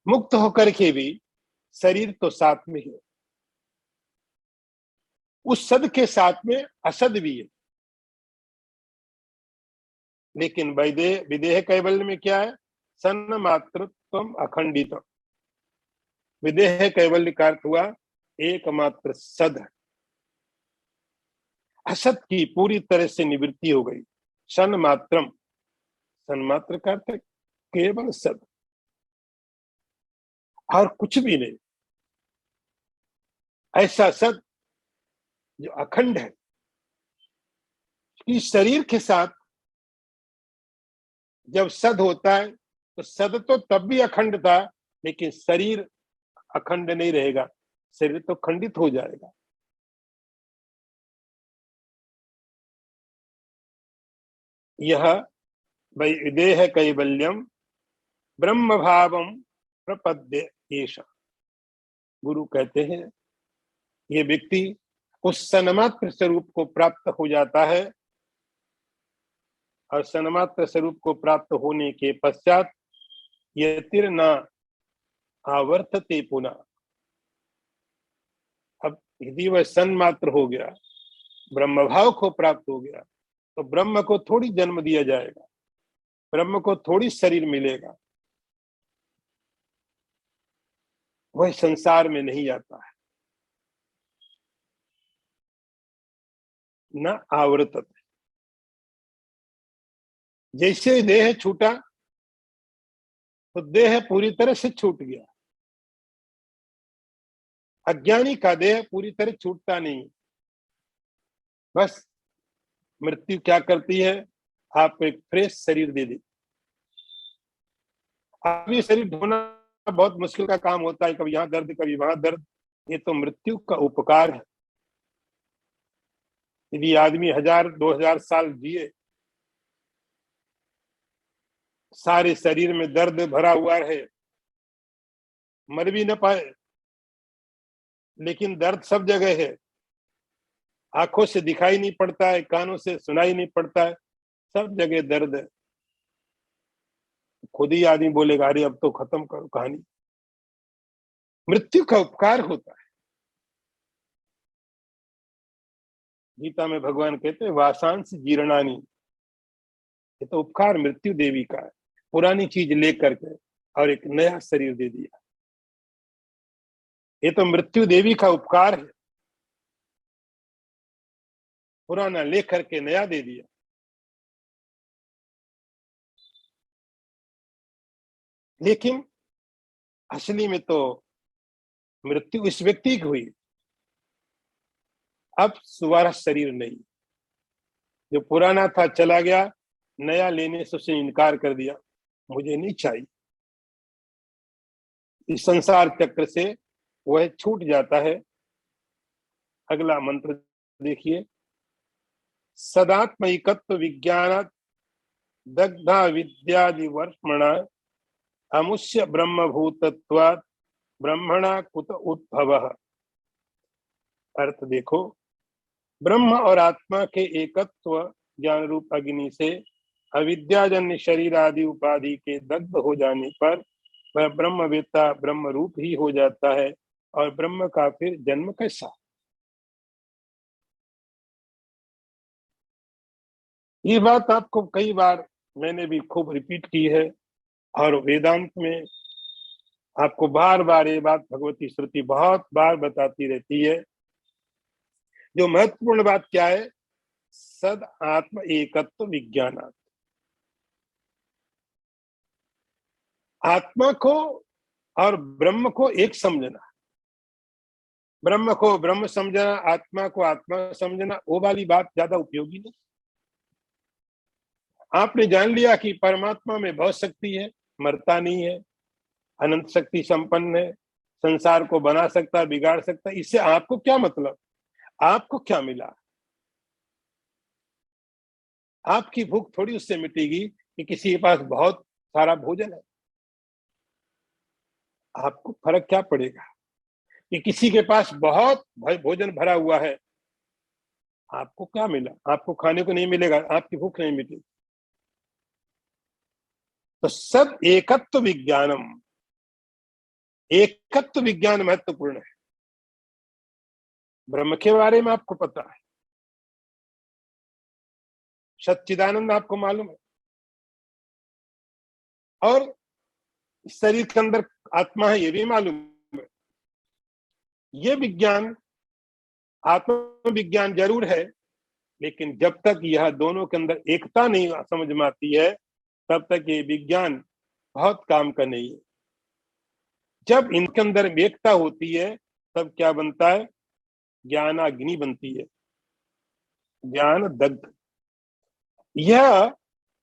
मुक्त होकर के भी शरीर तो साथ में है। उस सद के साथ में असद भी है। लेकिन वैदेह विदेह कैवल्य में क्या है? सन्न मातृत्व अखंडित। विदेह कैवल्य का अर्थ हुआ एकमात्र सद है। असत की पूरी तरह से निवृत्ति हो गई। सन मात्रम, सन मात्र का अर्थ केवल सद, और कुछ भी नहीं। ऐसा सद जो अखंड है, कि शरीर के साथ जब सद होता है तो सद तो तब भी अखंड था, लेकिन शरीर अखंड नहीं रहेगा, शरीर तो खंडित हो जाएगा। यह वैदेह कैवल्यम ब्रह्म भावम प्रपद्य एषा। गुरु कहते हैं ये व्यक्ति उस सन्मात्र स्वरूप को प्राप्त हो जाता है, और सन्मात्र स्वरूप को प्राप्त होने के पश्चात यतिर्न आवर्तते पुनः। अब यदि वह सन्मात्र हो गया, ब्रह्म भाव को प्राप्त हो गया, तो ब्रह्म को थोड़ी जन्म दिया जाएगा, ब्रह्म को थोड़ी शरीर मिलेगा। वह संसार में नहीं आता है। न आवर्तत। जैसे देह छूटा तो देह पूरी तरह से छूट गया। अज्ञानी का देह पूरी तरह छूटता नहीं। बस मृत्यु क्या करती है? आपको एक फ्रेश शरीर दे देती। अब ये शरीर ढोना बहुत मुश्किल का काम होता है, कभी यहाँ दर्द कभी वहां दर्द। ये तो मृत्यु का उपकार है। यदि आदमी 1000-2000 साल जिए, सारे शरीर में दर्द भरा हुआ है, मर भी न पाए, लेकिन दर्द सब जगह है। आंखों से दिखाई नहीं पड़ता है, कानों से सुनाई नहीं पड़ता है, सब जगह दर्द है। खुद ही आदमी बोलेगा अरे अब तो खत्म करो कहानी। मृत्यु का उपकार होता है। गीता में भगवान कहते हैं वासांश जीर्णानी। ये तो उपकार मृत्यु देवी का है। पुरानी चीज लेकर के और एक नया शरीर दे दिया। ये तो मृत्यु देवी का उपकार है। पुराना लेकर के नया दे दिया। लेकिन असली में तो मृत्यु इस व्यक्ति की हुई। अब दोबारा शरीर नहीं, जो पुराना था चला गया, नया लेने से उसने इनकार कर दिया, मुझे नहीं चाहिए। इस संसार चक्र से वह छूट जाता है। अगला मंत्र देखिए। सदात्मैकत्व विज्ञान दग्धा विद्यादि वर्ष्मणा अमुष्य ब्रह्मभूतत्वात् ब्रह्मणा कुत उद्भवः। अर्थ देखो, ब्रह्म और आत्मा के एकत्व ज्ञान रूप अग्नि से अविद्याजन्य शरीर आदि उपाधि के दग्ध हो जाने पर वह ब्रह्मवेत्ता ब्रह्म रूप ही हो जाता है। और ब्रह्म का फिर जन्म कैसा? ये बात आपको कई बार मैंने भी खूब रिपीट की है, और वेदांत में आपको बार बार ये बात भगवती श्रुति बहुत बार बताती रहती है। जो महत्वपूर्ण बात क्या है? सद आत्म एकत्व विज्ञान। आत्मा को और ब्रह्म को एक समझना, ब्रह्म को ब्रह्म समझना, आत्मा को आत्मा समझना, वो वाली बात ज्यादा उपयोगी नहीं। आपने जान लिया कि परमात्मा में बहुत शक्ति है, मरता नहीं है, अनंत शक्ति संपन्न है, संसार को बना सकता, बिगाड़ सकता। इससे आपको क्या मतलब? आपको क्या मिला? आपकी भूख थोड़ी उससे मिटेगी कि किसी के पास बहुत सारा भोजन है, आपको फर्क क्या पड़ेगा? कि किसी के पास बहुत भोजन भरा हुआ है, आपको क्या मिला? आपको खाने को नहीं मिलेगा, आपकी भूख नहीं मिटेगी। तो सब एकत्व विज्ञानम, एकत्व विज्ञान महत्वपूर्ण है। ब्रह्म के बारे में आपको पता है, सच्चिदानंद आपको मालूम है, और शरीर के अंदर आत्मा है ये भी मालूम है। ये विज्ञान, आत्म विज्ञान जरूर है, लेकिन जब तक यह दोनों के अंदर एकता नहीं समझ में आती है, तब तक ये विज्ञान बहुत काम का नहीं है। जब इनके अंदर एकता होती है, तब क्या बनता है? ज्ञानाग्नि बनती है, ज्ञान दग्ध। यह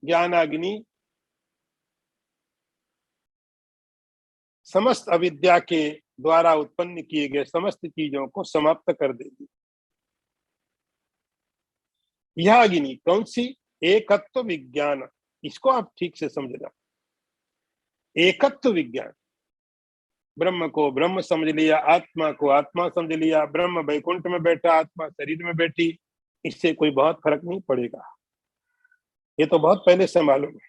ज्ञानाग्नि समस्त अविद्या के द्वारा उत्पन्न किए गए समस्त चीजों को समाप्त कर देगी। यह अग्नि कौन सी? एकत्व विज्ञान। इसको आप ठीक से समझना। एकत्व विज्ञान, ब्रह्म को ब्रह्म समझ लिया, आत्मा को आत्मा समझ लिया, ब्रह्म वैकुंठ में बैठा, आत्मा शरीर में बैठी, इससे कोई बहुत फर्क नहीं पड़ेगा। ये तो बहुत पहले से मालूम है,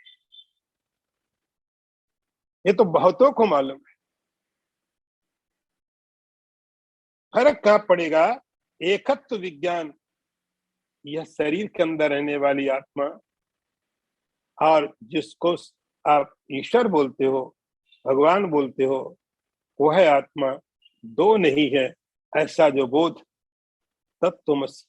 ये तो बहुतों को मालूम है। फर्क क्या पड़ेगा? एकत्व विज्ञान, यह शरीर के अंदर रहने वाली आत्मा, और जिसको आप ईश्वर बोलते हो, भगवान बोलते हो, वह आत्मा दो नहीं है, ऐसा जो बोध तत्वमसि।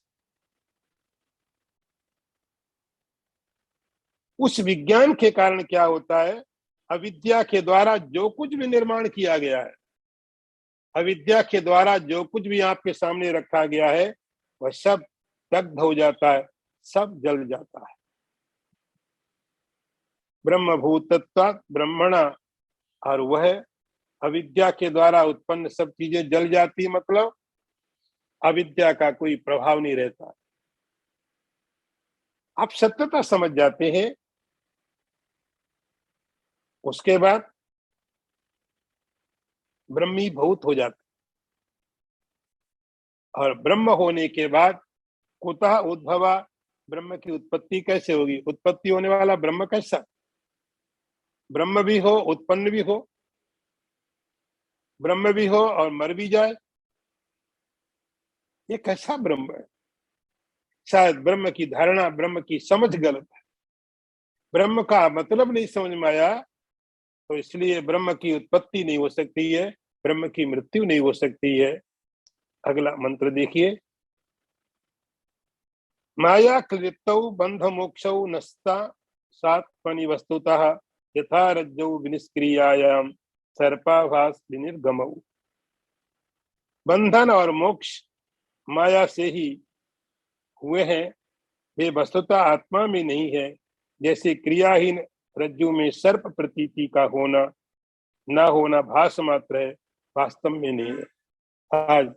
उस विज्ञान के कारण क्या होता है? अविद्या के द्वारा जो कुछ भी निर्माण किया गया है, अविद्या के द्वारा जो कुछ भी आपके सामने रखा गया है, वह सब दग्ध हो जाता है, सब जल जाता है। ब्रह्म भूतत्वात् ब्रह्मणा, और वह अविद्या के द्वारा उत्पन्न सब चीजें जल जाती, मतलब अविद्या का कोई प्रभाव नहीं रहता। आप सत्यता समझ जाते हैं, उसके बाद ब्रह्मी भूत हो जाता, और ब्रह्म होने के बाद कुतः उद्भवा, ब्रह्म की उत्पत्ति कैसे होगी? उत्पत्ति होने वाला ब्रह्म कैसा? ब्रह्म भी हो, उत्पन्न भी हो, ब्रह्म भी हो और मर भी जाए, ये कैसा ब्रह्म है? शायद ब्रह्म की धारणा, ब्रह्म की समझ गलत है, ब्रह्म का मतलब नहीं समझ में आया, तो इसलिए ब्रह्म की उत्पत्ति नहीं हो सकती है, ब्रह्म की मृत्यु नहीं हो सकती है। अगला मंत्र देखिए। माया कृतौ बंध मोक्षौ नस्ता सात्मनि वस्तुतः यथा रज्जौ विनिष्क्रियायाम सर्पाभास विनिर्गमौ। बंधन और मोक्ष माया से ही हुए हैं, वे वस्तुतः आत्मा में नहीं है। जैसे क्रियाहीन रज्जु में सर्प प्रतीति का होना ना होना भास मात्र है, वास्तव में नहीं है। आज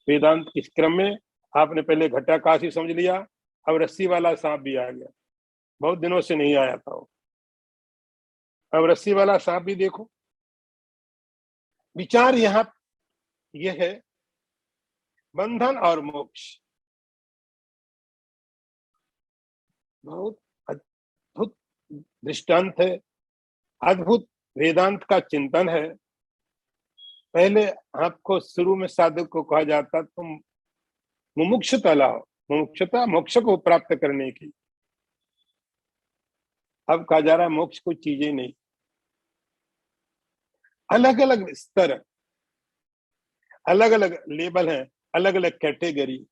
वेदांत इस क्रम में आपने पहले घटाकाश ही समझ लिया, अब रस्सी वाला सांप भी आ गया, बहुत दिनों से नहीं आया था वो, अब रस्सी वाला सांप भी देखो। विचार यहाँ यह है, बंधन और मोक्ष बहुत अद्भुत दृष्टांत है, अद्भुत वेदांत का चिंतन है। पहले आपको शुरू में साधक को कहा जाता तुम मुमुक्षुता लाओ, मुमुक्षुता मोक्ष को प्राप्त करने की। अब कहा जा रहा है मोक्ष कोई चीजें नहीं, अलग अलग स्तर, अलग अलग लेवल है, अलग अलग कैटेगरी।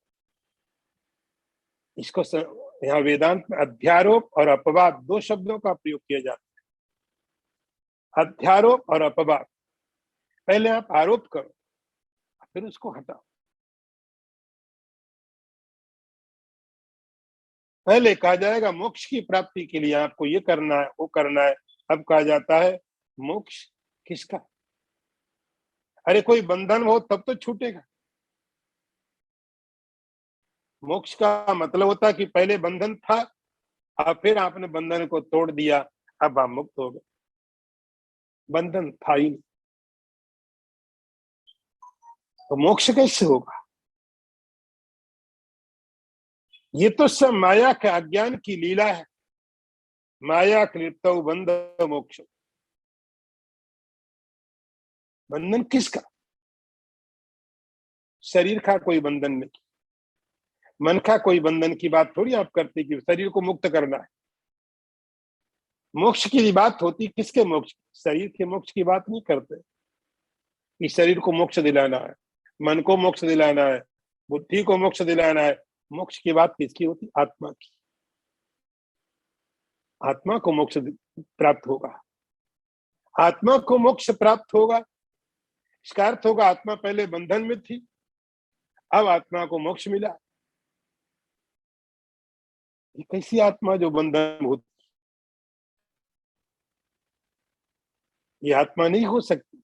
इसको यहाँ वेदांत में अध्यारोप और अपवाद दो शब्दों का प्रयोग किया जाता है। अध्यारोप और अपवाद, पहले आप आरोप करो, फिर उसको हटाओ। पहले कहा जाएगा मोक्ष की प्राप्ति के लिए आपको ये करना है, वो करना है। अब कहा जाता है मोक्ष किसका? अरे कोई बंधन हो तब तो छूटेगा। मोक्ष का मतलब होता है कि पहले बंधन था और फिर आपने बंधन को तोड़ दिया, अब आप मुक्त हो गए, बंधन था ही नहीं। तो मोक्ष कैसे होगा? ये तो सब माया के अज्ञान की लीला है। माया क्लिप्त बंध मोक्ष। बंधन किसका? शरीर का कोई बंधन नहीं, मन का कोई बंधन की बात थोड़ी आप करते कि शरीर को मुक्त करना है। मोक्ष की बात होती किसके मोक्ष? शरीर के मोक्ष की बात नहीं करते कि शरीर को मोक्ष दिलाना है, मन को मोक्ष दिलाना है, बुद्धि को मोक्ष दिलाना है। मोक्ष की बात किसकी होती? आत्मा की। आत्मा को मोक्ष प्राप्त होगा, आत्मा को मोक्ष प्राप्त होगा। इसका अर्थ होगा आत्मा पहले बंधन में थी, अब आत्मा को मोक्ष मिला। ये कैसी आत्मा जो बंधन में होती? ये आत्मा नहीं हो सकती।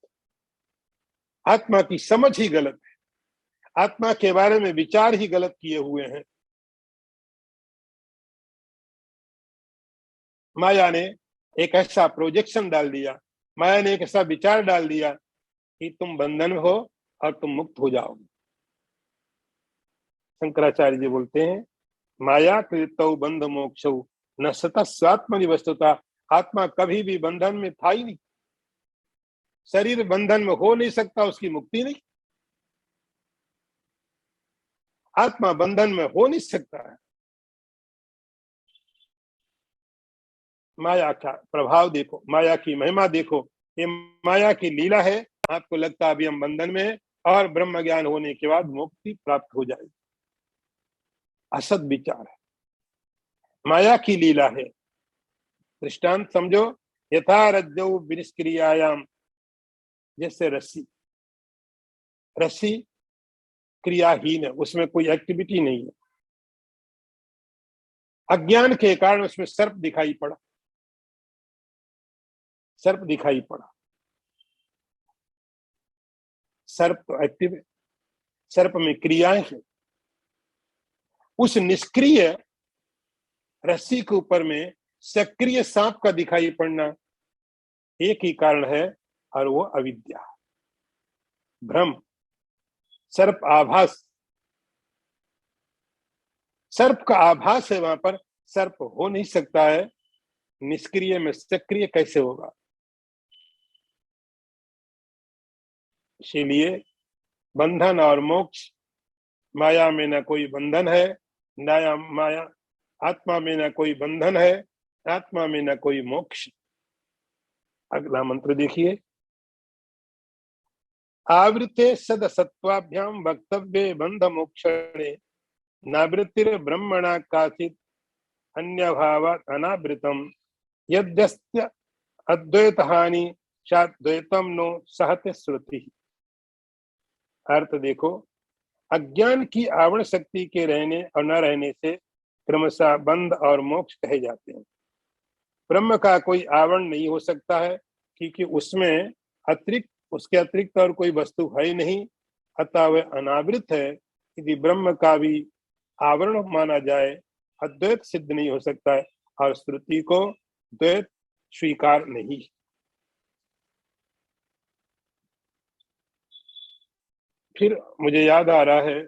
आत्मा की समझ ही गलत है, आत्मा के बारे में विचार ही गलत किए हुए हैं। माया ने एक ऐसा प्रोजेक्शन डाल दिया, माया ने एक ऐसा विचार डाल दिया कि तुम बंधन में हो और तुम मुक्त हो जाओगे। शंकराचार्य जी बोलते हैं, माया कृतौ बंध मोक्षौ न सतः स्वात्मनि वस्तुता। आत्मा कभी भी बंधन में था ही नहीं। शरीर बंधन में हो नहीं सकता, उसकी मुक्ति नहीं। आत्मा बंधन में हो नहीं सकता है। माया का प्रभाव देखो, माया की महिमा देखो। ये माया की लीला है। आपको लगता है अभी हम बंधन में है और ब्रह्म ज्ञान होने के बाद मुक्ति प्राप्त हो जाएगी। असत विचार है, माया की लीला है। दृष्टांत समझो, यथा रज्जौ विनिष्क्रियायाम, जैसे रस्सी, रस्सी क्रियाहीन है, उसमें कोई एक्टिविटी नहीं है। अज्ञान के कारण उसमें सर्प दिखाई पड़ा, सर्प दिखाई पड़ा। सर्प तो एक्टिव है, सर्प में क्रियाएं हैं। उस निष्क्रिय रस्सी के ऊपर में सक्रिय सांप का दिखाई पड़ना एक ही कारण है, और वो अविद्या, भ्रम, सर्प आभास। सर्प का आभास है, वहां पर सर्प हो नहीं सकता है। निष्क्रिय में सक्रिय कैसे होगा? इसीलिए बंधन और मोक्ष, माया में न कोई बंधन है, नया माया, आत्मा में न कोई बंधन है, आत्मा में न कोई मोक्ष। अगला मंत्र देखिए, आवृते सदसत्वाभ्याम वक्तव्ये बंध मोक्षणे नावृत्तिर ब्रह्मणा काचित अन्य भावात् अनावृतम यद्यस्य अद्वैत हानि साद्वैतम नो सहते श्रुति। अर्थ देखो, अज्ञान की आवरण शक्ति के रहने और न रहने से क्रमशः बंध और मोक्ष कहे जाते हैं। ब्रह्म का कोई आवरण नहीं हो सकता है, क्योंकि उसमें अतिरिक्त, उसके अतिरिक्त और कोई वस्तु है ही नहीं, अतः वह अनावृत है। यदि ब्रह्म का भी आवरण माना जाए, अद्वैत सिद्ध नहीं हो सकता है, और श्रुति को द्वैत स्वीकार नहीं। फिर मुझे याद आ रहा है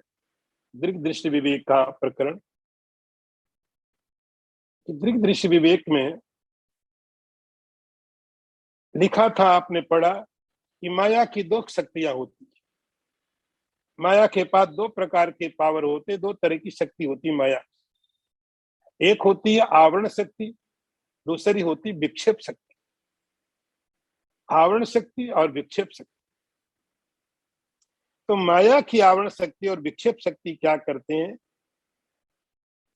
दृग दृश्य विवेक का प्रकरण। दृग दृश्य विवेक में लिखा था, आपने पढ़ा कि माया की दो शक्तियां होती है। माया के पास दो प्रकार के पावर होते, दो तरह की शक्ति होती माया। एक होती है आवरण शक्ति, दूसरी होती विक्षेप शक्ति। आवरण शक्ति और विक्षेप शक्ति। तो माया की आवरण शक्ति और विक्षेप शक्ति क्या करते हैं?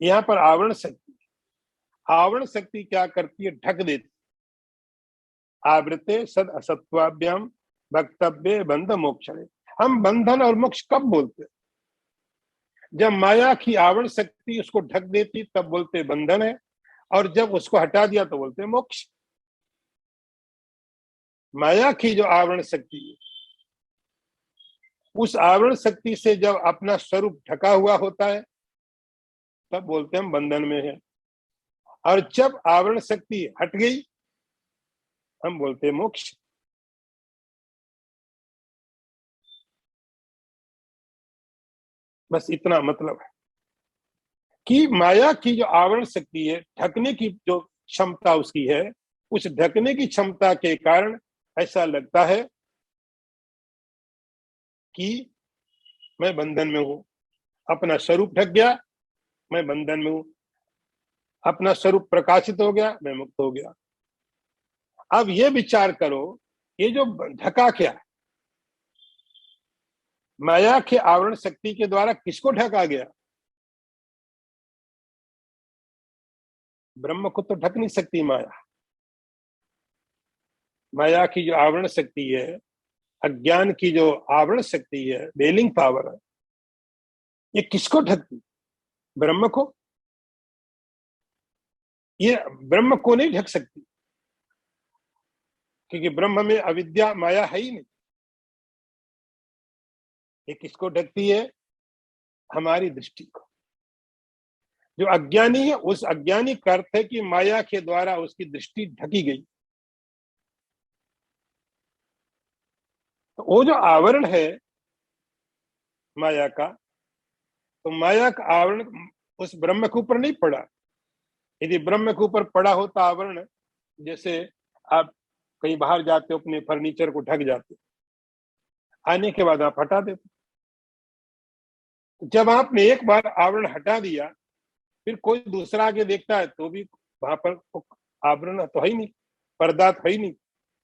यहां पर आवरण शक्ति, आवरण शक्ति क्या करती है? ढक देती। आवृते सद असत्वाभ्याम वक्तव्ये बंध मोक्षणे। हम बंधन और मोक्ष कब बोलते? जब माया की आवरण शक्ति उसको ढक देती तब बोलते बंधन है, और जब उसको हटा दिया तो बोलते मोक्ष। माया की जो आवरण शक्ति है, उस आवरण शक्ति से जब अपना स्वरूप ढका हुआ होता है तब बोलते हम बंधन में है। और जब आवरण शक्ति हट गई हम बोलते मोक्ष। बस इतना मतलब है कि माया की जो आवरण शक्ति है, ढकने की जो क्षमता उसकी है, उस ढकने की क्षमता के कारण ऐसा लगता है कि मैं बंधन में हूं। अपना स्वरूप ढक गया, मैं बंधन में हूं। अपना स्वरूप प्रकाशित हो गया, मैं मुक्त हो गया। अब ये विचार करो, ये जो ढका क्या, माया के आवरण शक्ति के द्वारा किसको ढका गया? ब्रह्म को तो ढक नहीं सकती माया। माया की जो आवरण शक्ति है, अज्ञान की जो आवरण शक्ति है, वेलिंग पावर है, ये किसको ढकती? ब्रह्म को। ये ब्रह्म को नहीं ढक सकती, क्योंकि ब्रह्म में अविद्या माया है ही नहीं। ये किसको ढकती है? हमारी दृष्टि को। जो अज्ञानी है, उस अज्ञानी का अर्थ है कि माया के द्वारा उसकी दृष्टि ढकी गई। तो वो जो आवरण है माया का, तो माया का आवरण उस ब्रह्म के ऊपर नहीं पड़ा। यदि ब्रह्म के ऊपर पड़ा होता आवरण, जैसे आप कहीं बाहर जाते हो, अपने फर्नीचर को ढक जाते, आने के बाद आप हटा देते। जब आपने एक बार आवरण हटा दिया, फिर कोई दूसरा आगे देखता है तो भी वहां पर आवरण तो है ही नहीं, पर्दा तो है ही नहीं।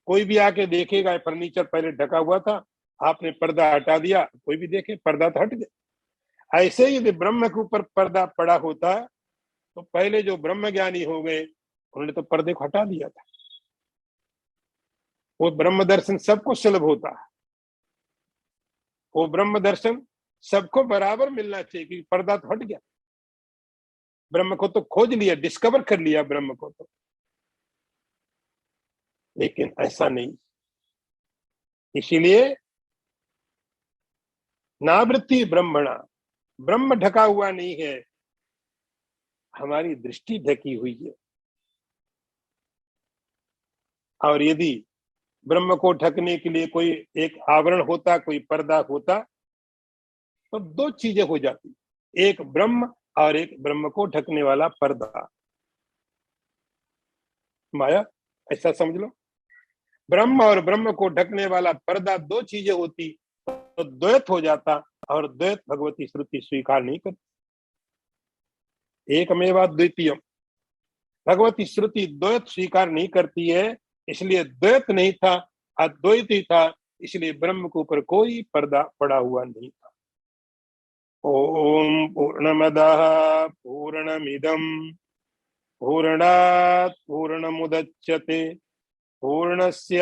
कोई भी आके देखेगा फर्नीचर पहले ढका हुआ था, आपने पर्दा हटा दिया, कोई भी देखे पर्दा तो हट गया। ऐसे ही यदि ब्रह्म के ऊपर पर्दा पड़ा होता, तो पहले जो ब्रह्म ज्ञानी हो गए, उन्होंने तो पर्दे को हटा दिया था। वो ब्रह्म दर्शन सबको सुलभ होता है। वो ब्रह्म दर्शन सबको बराबर मिलना चाहिए, कि पर्दा तो हट गया। ब्रह्म को तो खोज लिया, डिस्कवर कर लिया ब्रह्म को तो। लेकिन ऐसा नहीं। इसीलिए नावृत्ति ब्रह्मणा, ब्रह्म ढका हुआ नहीं है, हमारी दृष्टि ढकी हुई है। और यदि ब्रह्म को ढकने के लिए कोई एक आवरण होता, कोई पर्दा होता, तो दो चीजें हो जाती, एक ब्रह्म और एक ब्रह्म को ढकने वाला पर्दा, माया। ऐसा समझ लो, ब्रह्म और ब्रह्म को ढकने वाला पर्दा, दो चीजें होती तो द्वैत हो जाता, और द्वैत भगवती श्रुति स्वीकार नहीं करती। एकमेवा द्वितीयम, भगवती श्रुति द्वैत स्वीकार नहीं करती है। इसलिए द्वैत नहीं था, अद्वैत ही था। इसलिए ब्रह्म के ऊपर कोई पर्दा पड़ा हुआ नहीं था। ओम पूर्णमदः पूर्णमिदं पूर्णात् पूर्णमुदच्यते पूर्णस्य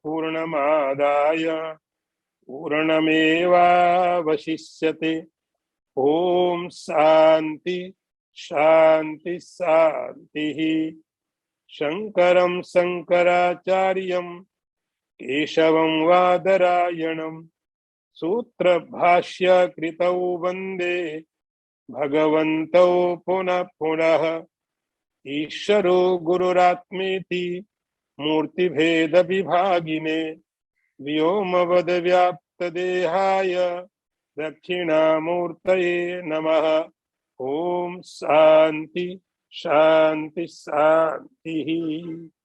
पूर्णमादाय पूर्णमेवावशिष्यते। ओम शांति शांति शांति। शंकरं शंकराचार्यं केशवं वादरायणं सूत्र भाष्य कृतौ वंदे भगवन्तौ पुनः पुनः। ईश्वरो गुरुरात्मेति मूर्तिभेद विभागिने व्योमवद व्याप्त देहाय दक्षिणामूर्तये नमः। ओम शांति शांति शांति।